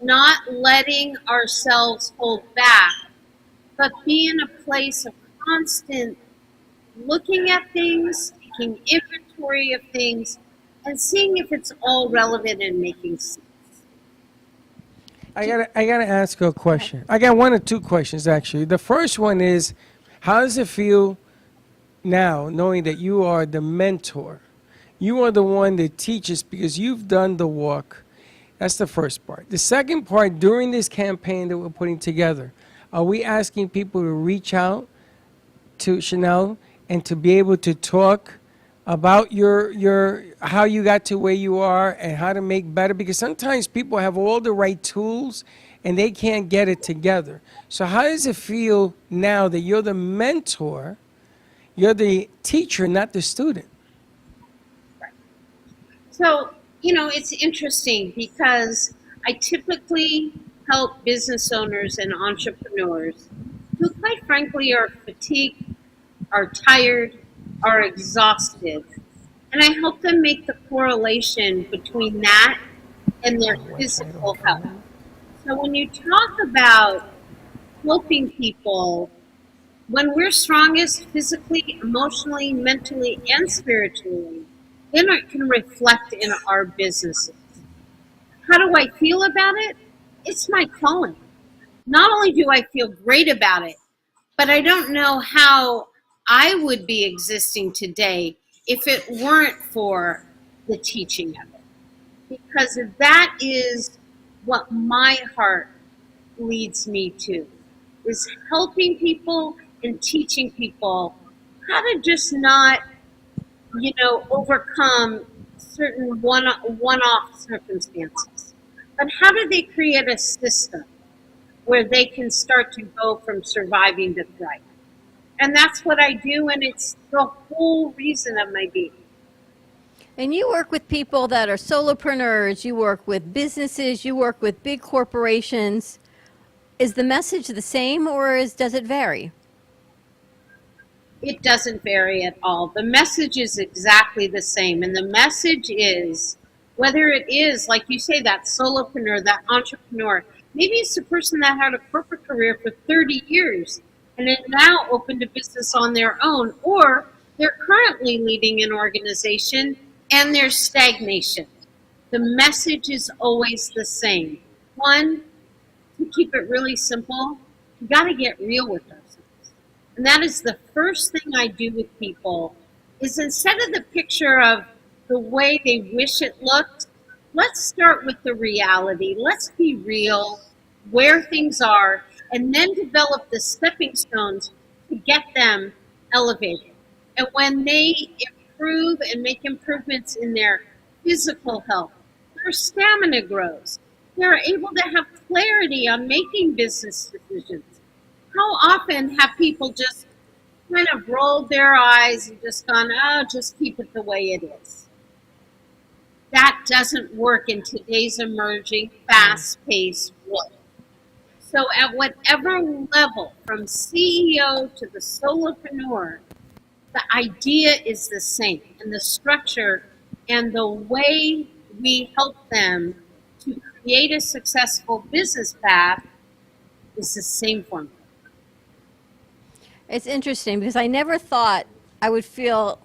not letting ourselves hold back, but be in a place of constant looking at things, taking inventory of things, and seeing if it's all relevant and making sense. I gotta ask you a question. I got one or two questions actually. The first one is, how does it feel now knowing that you are the mentor? You are the one that teaches because you've done the work. That's the first part. The second part, during this campaign that we're putting together, are we asking people to reach out to Chanel and to be able to talk about your how you got to where you are and how to make better, because sometimes people have all the right tools and they can't get it together. So how does it feel now that you're the mentor, you're the teacher, not the student? So, it's interesting because I typically help business owners and entrepreneurs who, quite frankly, are fatigued, are tired, are exhausted. And I help them make the correlation between that and their physical health. So when you talk about helping people, when we're strongest physically, emotionally, mentally, and spiritually, then it can reflect in our businesses. How do I feel about it? It's my calling. Not only do I feel great about it, but I don't know how I would be existing today if it weren't for the teaching of it. Because that is what my heart leads me to, is helping people and teaching people how to just not, overcome certain one-off circumstances, but how do they create a system where they can start to go from surviving to thriving? And that's what I do, and it's the whole reason of my being. And you work with people that are solopreneurs, you work with businesses, you work with big corporations. Is the message the same, or does it vary? It doesn't vary at all. The message is exactly the same. And the message is, whether it is, like you say, that solopreneur, that entrepreneur, maybe it's the person that had a corporate career for 30 years and is now open to business on their own, or they're currently leading an organization and there's stagnation. The message is always the same. One, to keep it really simple, you got to get real with ourselves. And that is the first thing I do with people, is instead of the picture of the way they wish it looked, let's start with the reality. Let's be real, where things are, and then develop the stepping stones to get them elevated. And when they improve and make improvements in their physical health, their stamina grows. They're able to have clarity on making business decisions. How often have people just kind of rolled their eyes and just gone, oh, just keep it the way it is? That doesn't work in today's emerging, fast-paced world. So at whatever level, from CEO to the solopreneur, the idea is the same, and the structure and the way we help them to create a successful business path is the same formula. It's interesting because I never thought I would feel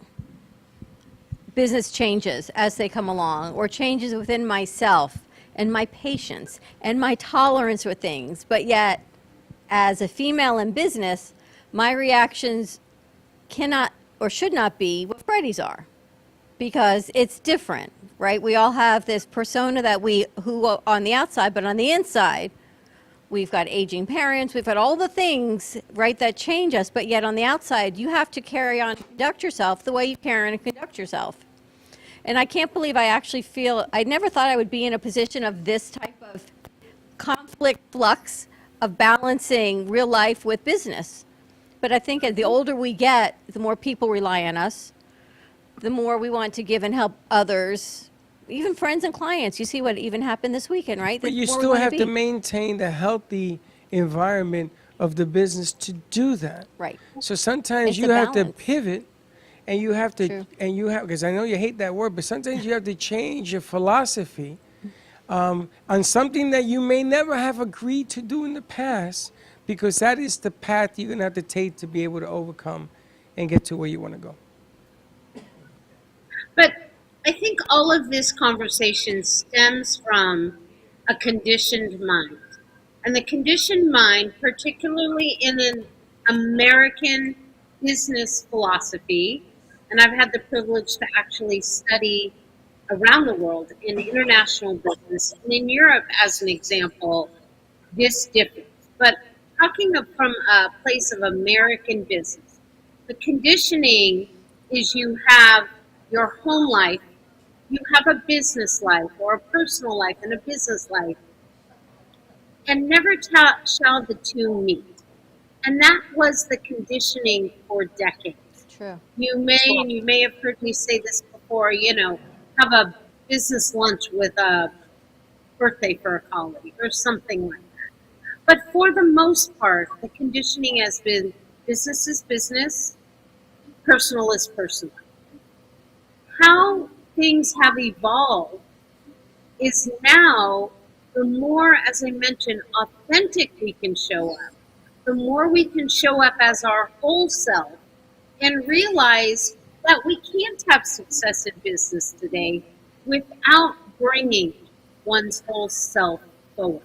business changes as they come along, or changes within myself and my patience and my tolerance for things. But yet, as a female in business, my reactions cannot or should not be what Freddie's are, because it's different, right? We all have this persona that who on the outside, but on the inside, we've got aging parents, we've got all the things, right, that change us, but yet on the outside, you have to carry on, conduct yourself the way you carry on and conduct yourself. And I can't believe I actually feel, I never thought I would be in a position of this type of conflict flux of balancing real life with business. But I think as the older we get, the more people rely on us, the more we want to give and help others, even friends and clients. You see what even happened this weekend, right? But you still have to maintain the healthy environment of the business to do that. Right. So sometimes It's you a have to balance. pivot, and you have to, True. because I know you hate that word, but sometimes you have to change your philosophy on something that you may never have agreed to do in the past, because that is the path you're going to have to take to be able to overcome and get to where you want to go. But I think all of this conversation stems from a conditioned mind. And the conditioned mind, particularly in an American business philosophy, and I've had the privilege to actually study around the world in international business, and in Europe, as an example, this differs. But talking from a place of American business, the conditioning is you have your home life, you have a business life or a personal life and a business life, and never shall the two meet. And that was the conditioning for decades. True. You may have heard me say this before, have a business lunch with a birthday for a colleague or something like that. But for the most part, the conditioning has been business is business, personal is personal. How things have evolved is now the more, as I mentioned, authentic we can show up, the more we can show up as our whole self and realize that we can't have success in business today without bringing one's whole self forward.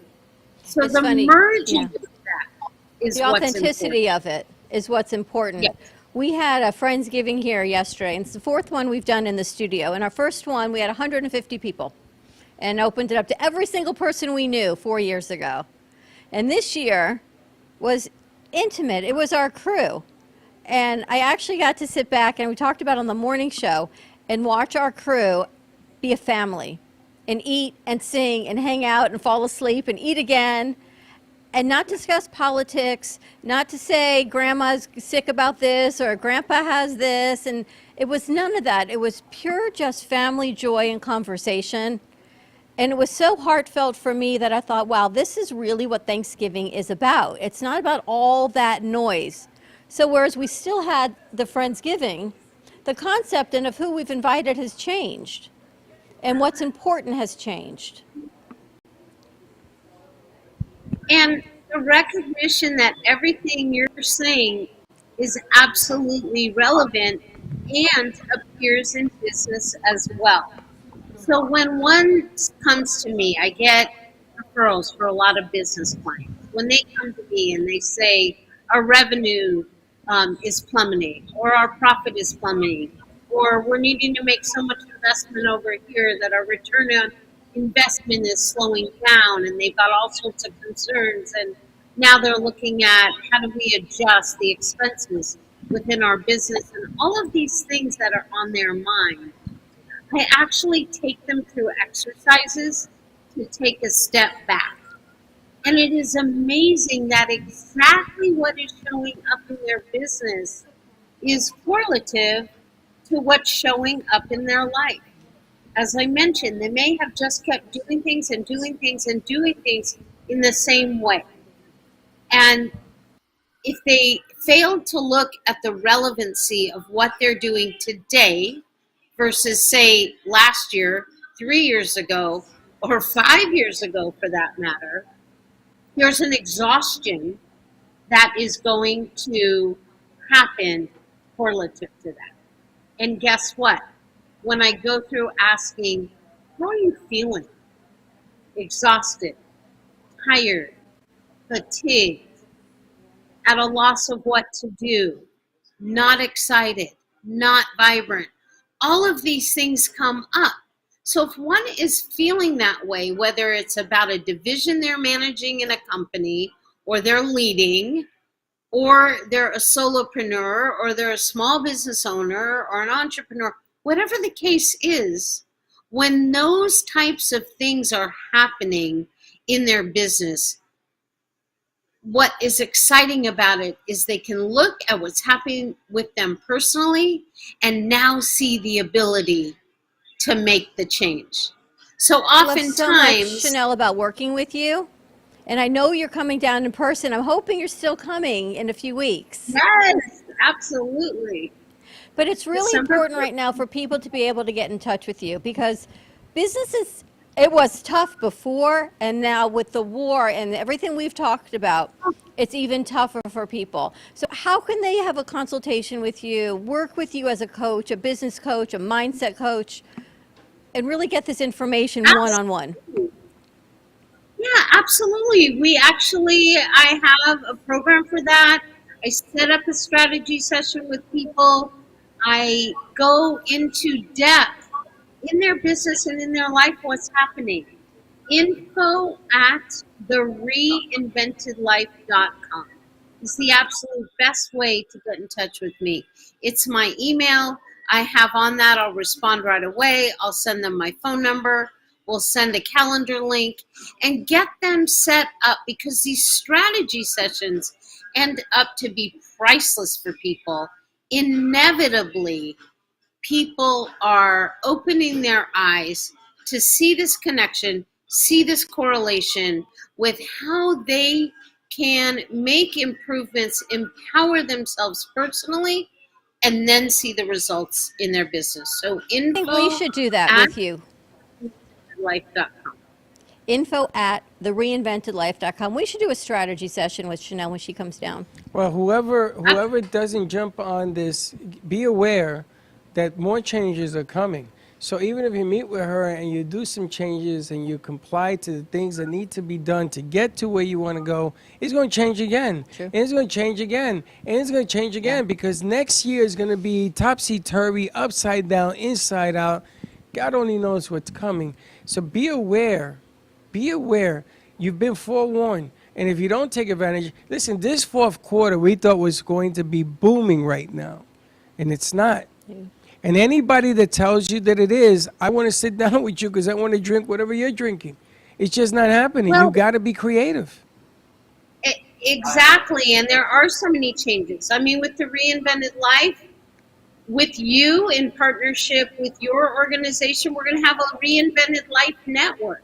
So It's the funny, merging yeah. of that is The what's authenticity important. of it is what's important. Yes. We had a Friendsgiving here yesterday, and it's the fourth one we've done in the studio. And our first one, we had 150 people and opened it up to every single person we knew 4 years ago. And this year was intimate. It was our crew. And I actually got to sit back, and we talked about it on the morning show, and watch our crew be a family and eat and sing and hang out and fall asleep and eat again and not discuss politics, not to say grandma's sick about this or grandpa has this. And it was none of that. It was pure just family joy and conversation. And it was so heartfelt for me that I thought, wow, this is really what Thanksgiving is about. It's not about all that noise. So whereas we still had the Friendsgiving, the concept and of who we've invited has changed. And what's important has changed. And the recognition that everything you're saying is absolutely relevant and appears in business as well. So when one comes to me, I get referrals for a lot of business clients. When they come to me and they say our revenue is plummeting or our profit is plummeting or we're needing to make so much investment over here that our return on investment is slowing down and they've got all sorts of concerns, and now they're looking at how do we adjust the expenses within our business and all of these things that are on their mind. I actually take them through exercises to take a step back. And it is amazing that exactly what is showing up in their business is correlative to what's showing up in their life. As I mentioned, they may have just kept doing things and doing things and doing things in the same way. And if they fail to look at the relevancy of what they're doing today versus, say, last year, 3 years ago, or 5 years ago for that matter, there's an exhaustion that is going to happen correlative to that. And guess what? When I go through asking, how are you feeling? Exhausted, tired, fatigued, at a loss of what to do, not excited, not vibrant. All of these things come up. So if one is feeling that way, whether it's about a division they're managing in a company or they're leading, or they're a solopreneur, or they're a small business owner or an entrepreneur, whatever the case is, when those types of things are happening in their business, what is exciting about it is they can look at what's happening with them personally and now see the ability to make the change. So I love so much, oftentimes, Chanel, about working with you. And I know you're coming down in person. I'm hoping you're still coming in a few weeks. yes, absolutely. But it's really December important right now for people to be able to get in touch with you because businesses, it was tough before, and now with the war and everything we've talked about, it's even tougher for people. So how can they have a consultation with you, work with you as a coach, a business coach, a mindset coach, and really get this information one-on-one? Yeah, absolutely. I have a program for that. I set up a strategy session with people. I go into depth in their business and in their life what's happening. Info at thereinventedlife.com is the absolute best way to get in touch with me. It's my email. I have on that, I'll respond right away. I'll send them my phone number. We'll send a calendar link and get them set up, because these strategy sessions end up to be priceless for people. Inevitably, people are opening their eyes to see this connection, see this correlation with how they can make improvements, empower themselves personally, and then see the results in their business. So info I think we should do that with you. Life.com. Info at thereinventedlife.com. We should do a strategy session with Chanel when she comes down. Well, whoever doesn't jump on this, be aware that more changes are coming. So even if you meet with her and you do some changes and you comply to the things that need to be done to get to where you want to go, it's going to change again. True. And it's going to change again. And it's going to change again, because next year is going to be topsy-turvy, upside down, inside out. God only knows what's coming. So be aware. Be aware. You've been forewarned. And if you don't take advantage, listen, this fourth quarter we thought was going to be booming right now. And it's not. Yeah. And anybody that tells you that it is, I want to sit down with you because I want to drink whatever you're drinking. It's just not happening. Well, you got to be creative. Exactly. And there are so many changes. I mean, with the Reinvented Life, with you in partnership with your organization, we're going to have a Reinvented Life network,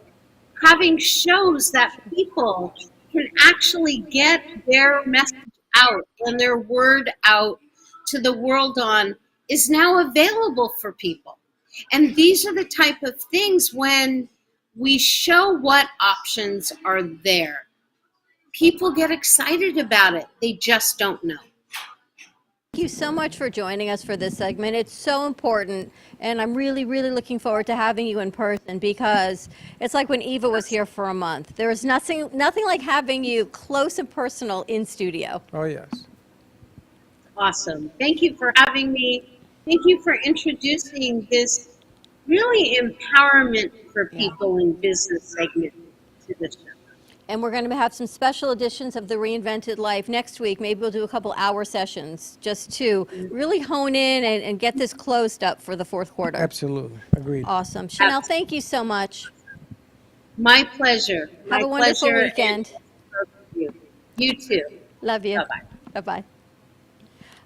having shows that people can actually get their message out and their word out to the world on is now available for people. And these are the type of things when we show what options are there. People get excited about it. They just don't know. Thank you so much for joining us for this segment. It's so important, and I'm really, really looking forward to having you in person, because it's like when Eva was here for a month. There is nothing like having you close and personal in studio. Oh, yes. Awesome. Thank you for having me. Thank you for introducing this really empowerment for people in business segment to the show. And we're going to have some special editions of The Reinvented Life next week. Maybe we'll do a couple hour sessions just to really hone in and get this closed up for the fourth quarter. Absolutely. Agreed. Awesome. Chanel, thank you so much. My pleasure. Have a wonderful weekend. You too. Love you. Bye-bye. Bye-bye.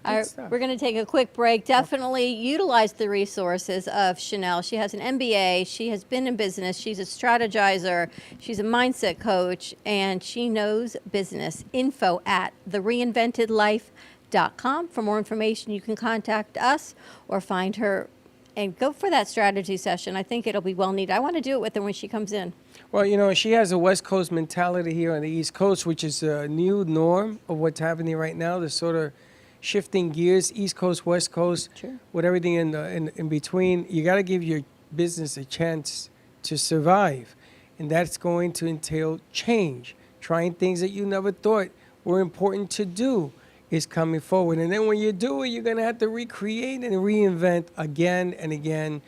All right, we're going to take a quick break. Definitely utilize the resources of Chanel. She has an MBA. She has been in business. She's a strategizer. She's a mindset coach, and she knows business. Info at thereinventedlife.com. For more information, you can contact us or find her and go for that strategy session. I think it'll be well needed. I want to do it with her when she comes in. Well, you know, she has a West Coast mentality here on the East Coast, which is a new norm of what's happening right now. The sort of shifting gears, East Coast, West Coast, with everything in between. You got to give your business a chance to survive, and that's going to entail change. Trying things that you never thought were important to do is coming forward, and then when you do it, you're going to have to recreate and reinvent again and again,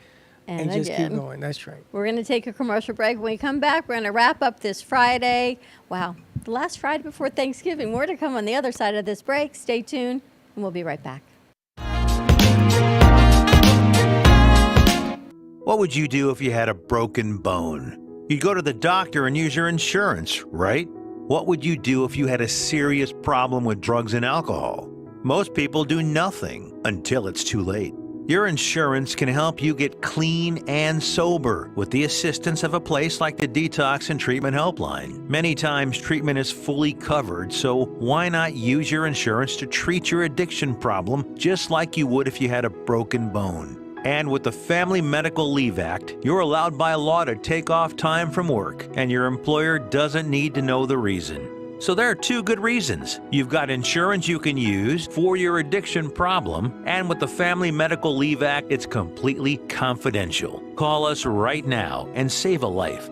and just keep going. That's right. We're going to take a commercial break. When we come back, we're going to wrap up this Friday. Wow, the last Friday before Thanksgiving. More to come on the other side of this break. Stay tuned. And we'll be right back. What would you do if you had a broken bone? You'd go to the doctor and use your insurance, right? What would you do if you had a serious problem with drugs and alcohol? Most people do nothing until it's too late. Your insurance can help you get clean and sober with the assistance of a place like the Detox and Treatment Helpline. Many times treatment is fully covered, so why not use your insurance to treat your addiction problem just like you would if you had a broken bone? And with the Family Medical Leave Act, you're allowed by law to take off time from work, and your employer doesn't need to know the reason. So there are two good reasons. You've got insurance you can use for your addiction problem, and with the Family Medical Leave Act, it's completely confidential. Call us right now and save a life.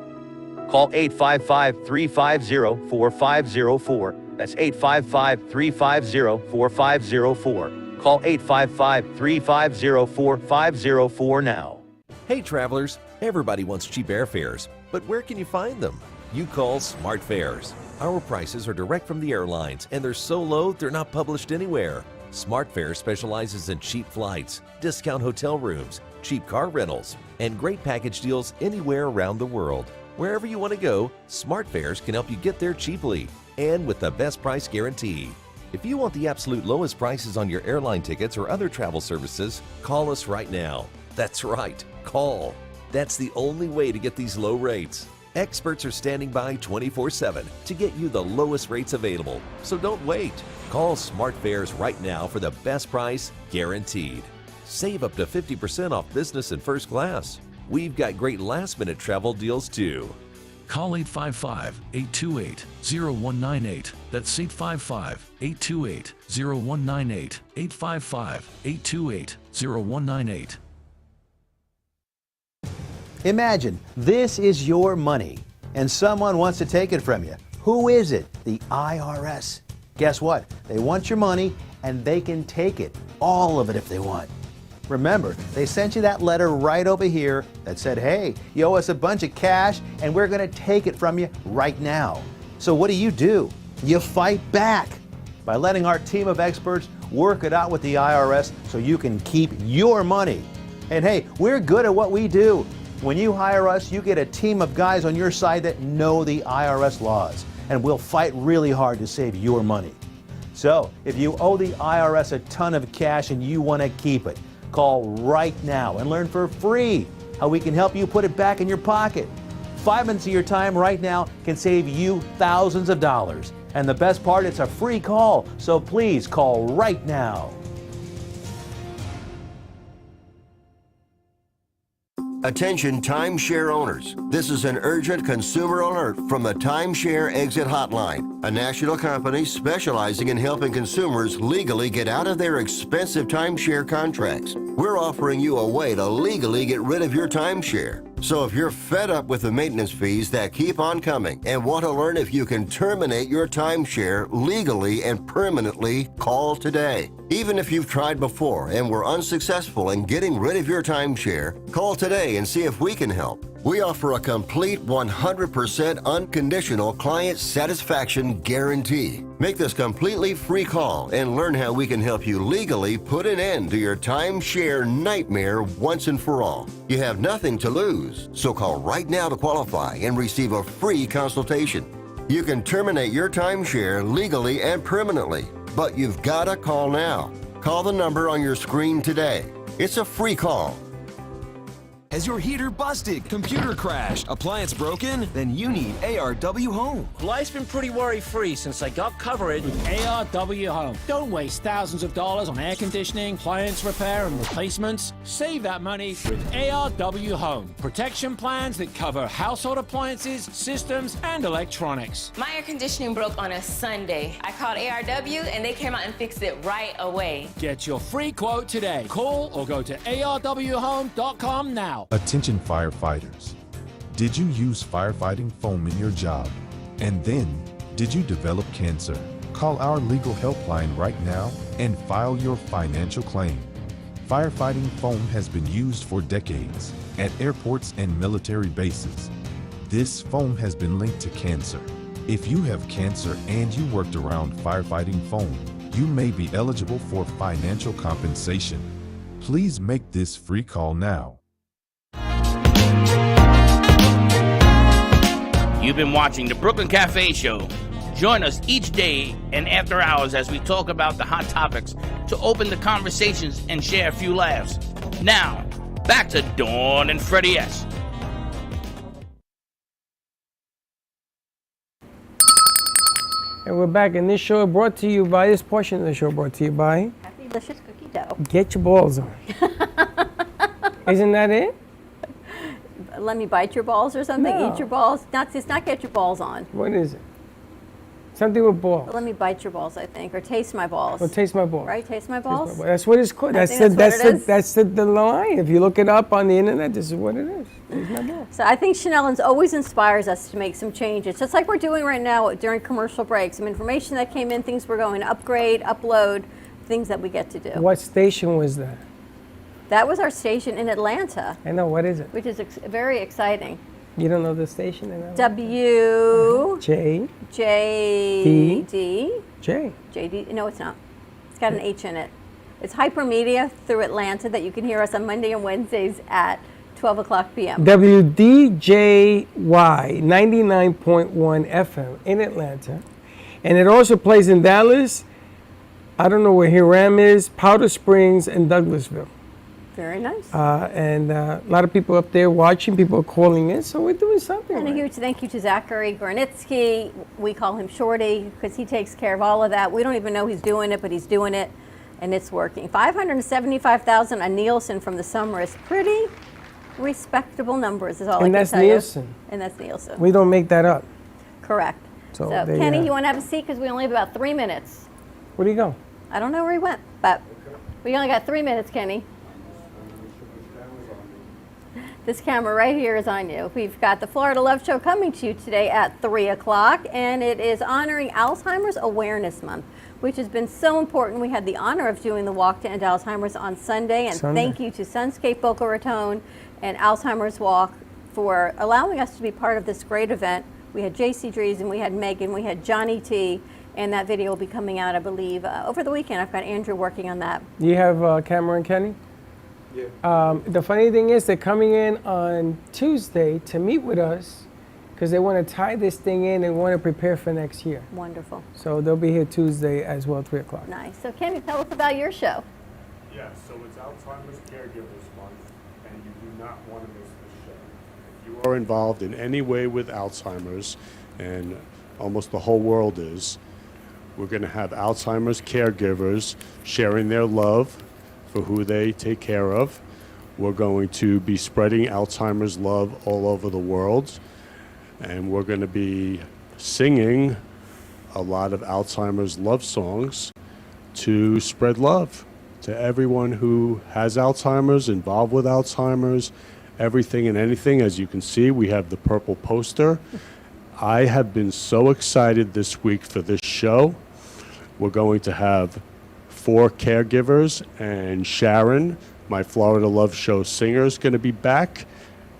Call 855-350-4504. That's 855-350-4504. Call 855-350-4504 now. Hey travelers, everybody wants cheap airfares, but where can you find them? You call Smart Fares. Our prices are direct from the airlines, and they're so low they're not published anywhere. SmartFare specializes in cheap flights, discount hotel rooms, cheap car rentals, and great package deals anywhere around the world. Wherever you want to go, SmartFares can help you get there cheaply and with the best price guarantee. If you want the absolute lowest prices on your airline tickets or other travel services, call us right now. That's right, call. That's the only way to get these low rates. Experts are standing by 24/7 to get you the lowest rates available, so don't wait. Call SmartFares right now for the best price guaranteed. Save up to 50% off business and first class. We've got great last-minute travel deals too. Call 855-828-0198. That's 855-828-0198. 855-828-0198. Imagine this is your money and someone wants to take it from you. Who is it? The IRS. Guess what? They want your money and they can take it, all of it if they want. Remember, they sent you that letter right over here that said, hey, you owe us a bunch of cash and we're going to take it from you right now. So what do? You fight back by letting our team of experts work it out with the IRS so you can keep your money. And hey, we're good at what we do. When you hire us, you get a team of guys on your side that know the IRS laws, and we'll fight really hard to save your money. So, if you owe the IRS a ton of cash and you want to keep it, call right now and learn for free how we can help you put it back in your pocket. 5 minutes of your time right now can save you thousands of dollars. And the best part, it's a free call, so please call right now. Attention timeshare owners. This is an urgent consumer alert from the Timeshare Exit Hotline, a national company specializing in helping consumers legally get out of their expensive timeshare contracts. We're offering you a way to legally get rid of your timeshare. So if you're fed up with the maintenance fees that keep on coming and want to learn if you can terminate your timeshare legally and permanently, call today. Even if you've tried before and were unsuccessful in getting rid of your timeshare, call today and see if we can help. We offer a complete 100% unconditional client satisfaction guarantee. Make this completely free call and learn how we can help you legally put an end to your timeshare nightmare once and for all. You have nothing to lose, so call right now to qualify and receive a free consultation. You can terminate your timeshare legally and permanently, but you've got to call now. Call the number on your screen today. It's a free call. Has your heater busted, computer crashed, appliance broken? Then you need ARW Home. Life's been pretty worry-free since I got covered with ARW Home. Don't waste thousands of dollars on air conditioning, appliance repair, and replacements. Save that money with ARW Home. Protection plans that cover household appliances, systems, and electronics. My air conditioning broke on a Sunday. I called ARW, and they came out and fixed it right away. Get your free quote today. Call or go to arwhome.com now. Attention firefighters. Did you use firefighting foam in your job? And then, did you develop cancer? Call our legal helpline right now and file your financial claim. Firefighting foam has been used for decades at airports and military bases. This foam has been linked to cancer. If you have cancer and you worked around firefighting foam, you may be eligible for financial compensation. Please make this free call now. You've been watching the Brooklyn Cafe Show. Join us each day and after hours as we talk about the hot topics to open the conversations and share a few laughs. Now, back to Dawn and Freddie S. And we're back, and this show brought to you by, this portion of the show brought to you by Happy Delicious Cookie Dough. Get Your Balls On. Isn't that it? Let me bite your balls or something? No. Eat your balls? It's not get your balls on. What is it? Something with balls. Let me bite your balls, I think, or taste my balls. Or taste my balls. Right? Taste my balls? That's what it's called. That's the line. If you look it up on the internet, this is what it is. Taste my balls. So I think Chanellen's always inspires us to make some changes, just like we're doing right now during commercial breaks. Some information that came in, things we're going to upgrade, upload, things that we get to do. What station was that? That was our station in Atlanta. I know. What is it? Which is very exciting. You don't know the station in Atlanta? W. J. J. D. D. J. JD. No, it's not. It's got an H in it. It's Hypermedia through Atlanta that you can hear us on Monday and Wednesdays at 12 o'clock p.m. WDJY 99.1 FM in Atlanta. And it also plays in Dallas. I don't know where Hiram is, Powder Springs, and Douglasville. Very nice. And a lot of people up there watching, people are calling in, so we're doing something. And a huge thank you to Zachary Gornitsky. We call him Shorty because he takes care of all of that. We don't even know he's doing it, but he's doing it, and it's working. 575,000 on Nielsen from the summer is pretty respectable numbers, is all I can tell you. And that's Nielsen. We don't make that up. Correct. So Kenny, you want to have a seat because we only have about 3 minutes. Where do you go? I don't know where he went, but we only got 3 minutes, Kenny. This camera right here is on you. We've got the Florida Love Show coming to you today at 3 o'clock, and it is honoring Alzheimer's Awareness Month, which has been so important. We had the honor of doing the Walk to End Alzheimer's on Sunday, and thank you to Sunscape Boca Raton and Alzheimer's Walk for allowing us to be part of this great event. We had JC Drees, and we had Megan, we had Johnny T, and that video will be coming out, I believe, over the weekend. I've got Andrew working on that. You have Cameron and Kenny? Yeah. The funny thing is they're coming in on Tuesday to meet with us because they want to tie this thing in and want to prepare for next year. Wonderful. So they'll be here Tuesday as well, 3 o'clock. Nice. So Kenny, tell us about your show. Yeah, so it's Alzheimer's Caregivers Month, and you do not want to miss this show. If you are involved in any way with Alzheimer's, and almost the whole world is, we're going to have Alzheimer's caregivers sharing their love for who they take care of. We're going to be spreading Alzheimer's love all over the world, and we're going to be singing a lot of Alzheimer's love songs to spread love to everyone who has Alzheimer's, involved with Alzheimer's, everything and anything. As you can see, we have the purple poster. I have been so excited this week for this show. We're going to have 4 caregivers, and Sharon, my Florida Love Show singer, is going to be back.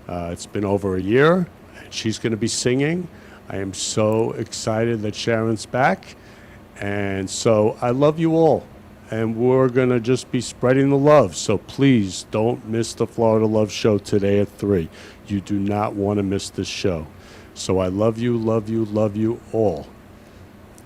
It's been over a year, and she's going to be singing. I am so excited that Sharon's back. And so I love you all, and we're going to just be spreading the love. So please don't miss the Florida Love Show today at 3. You do not want to miss this show. So I love you, love you, love you all.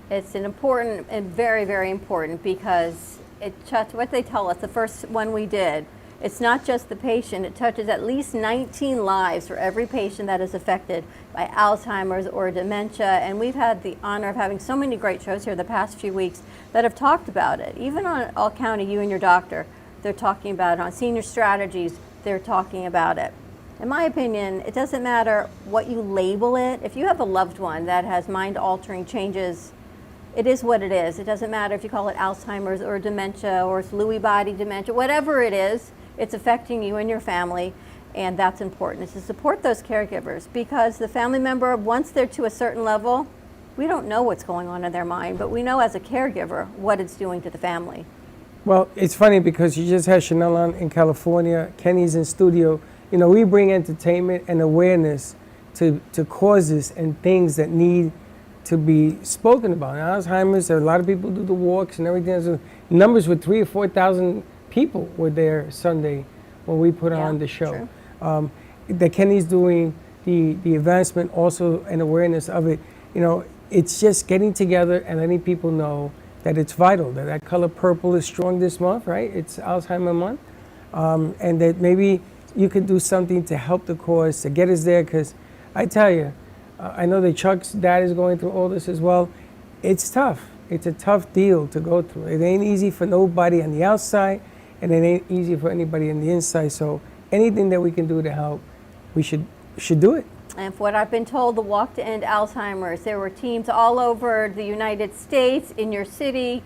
It's an important and very, very important because it touches what they tell us. The first one we did, it's not just the patient. It touches at least 19 lives for every patient that is affected by Alzheimer's or dementia. And we've had the honor of having so many great shows here the past few weeks that have talked about it. Even on All County, You and Your Doctor, they're talking about it. On Senior Strategies, they're talking about it. In my opinion, it doesn't matter what you label it. If you have a loved one that has mind-altering changes, it is what it is. It doesn't matter if you call it Alzheimer's or dementia or it's Lewy body dementia, whatever it is, it's affecting you and your family, and that's important, is to support those caregivers because the family member, once they're to a certain level, we don't know what's going on in their mind, but we know as a caregiver what it's doing to the family. Well, it's funny because you just had Chanel on in California, Kenny's in studio. You know, we bring entertainment and awareness to causes and things that need to be spoken about. Alzheimer's, a lot of people do the walks and everything. So numbers with 3,000 or 4,000 people were there Sunday when we put on the show. That Kenny's doing the advancement, also an awareness of it. You know, it's just getting together and letting people know that it's vital, that color purple is strong this month, right? It's Alzheimer month. And that maybe you could do something to help the cause, to get us there, because I tell you, I know that Chuck's dad is going through all this as well. It's tough. It's a tough deal to go through. It ain't easy for nobody on the outside, and it ain't easy for anybody on the inside. So anything that we can do to help, we should do it. And for what I've been told, the Walk to End Alzheimer's, there were teams all over the United States, in your city.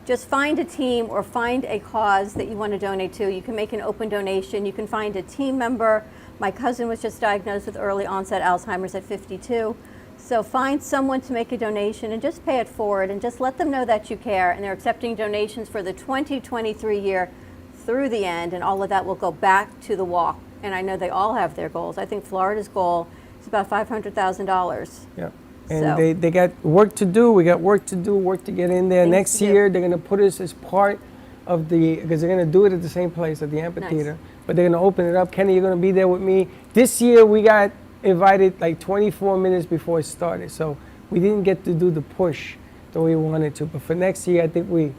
Just find a team or find a cause that you want to donate to. You can make an open donation. You can find a team member. My cousin was just diagnosed with early onset Alzheimer's at 52. So find someone to make a donation and just pay it forward and just let them know that you care. And they're accepting donations for the 2023 year through the end, and all of that will go back to the walk. And I know they all have their goals. I think Florida's goal is about $500,000. Yeah. And So- they got work to do. We got work to do, work to get in there. Things Next to do. year, they're going to put us as part of because they're going to do it at the same place, at the amphitheater. But they're going to open it up. Kenny, you're going to be there with me. This year, we got invited like 24 minutes before it started. So we didn't get to do the push the way we wanted to. But for next year, I think we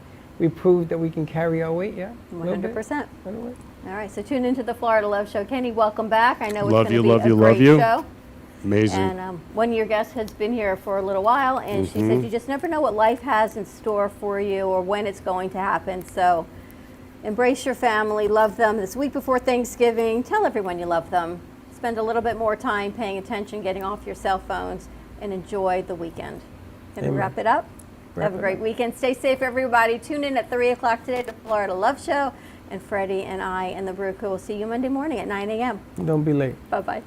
proved that we can carry our weight, yeah? A little bit. 100%. All right, so tune into the Florida Love Show. Kenny, welcome back. I know it's Love going you, to be love a you, great love you. show. Amazing. And one of your guests has been here for a little while, and she said you just never know what life has in store for you or when it's going to happen. So embrace your family, love them this week before Thanksgiving. Tell everyone you love them. Spend a little bit more time paying attention, getting off your cell phones, and enjoy the weekend. Going to Amen. wrap it up? Have a great weekend. Stay safe, everybody. Tune in at 3 o'clock today to Florida Love Show. And Freddie and I and the Brew Crew will see you Monday morning at 9 a.m. Don't be late. Bye-bye.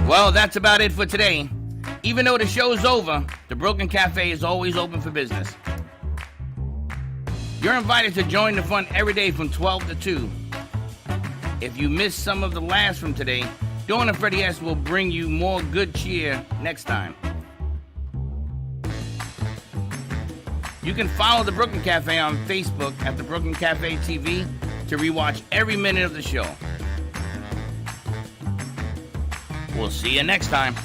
Well, that's about it for today. Even though the show's over, the Broken Cafe is always open for business. You're invited to join the fun every day from 12 to 2. If you missed some of the laughs from today, Dawn and Freddie S. will bring you more good cheer next time. You can follow the Brooklyn Cafe on Facebook at the Brooklyn Cafe TV to rewatch every minute of the show. We'll see you next time.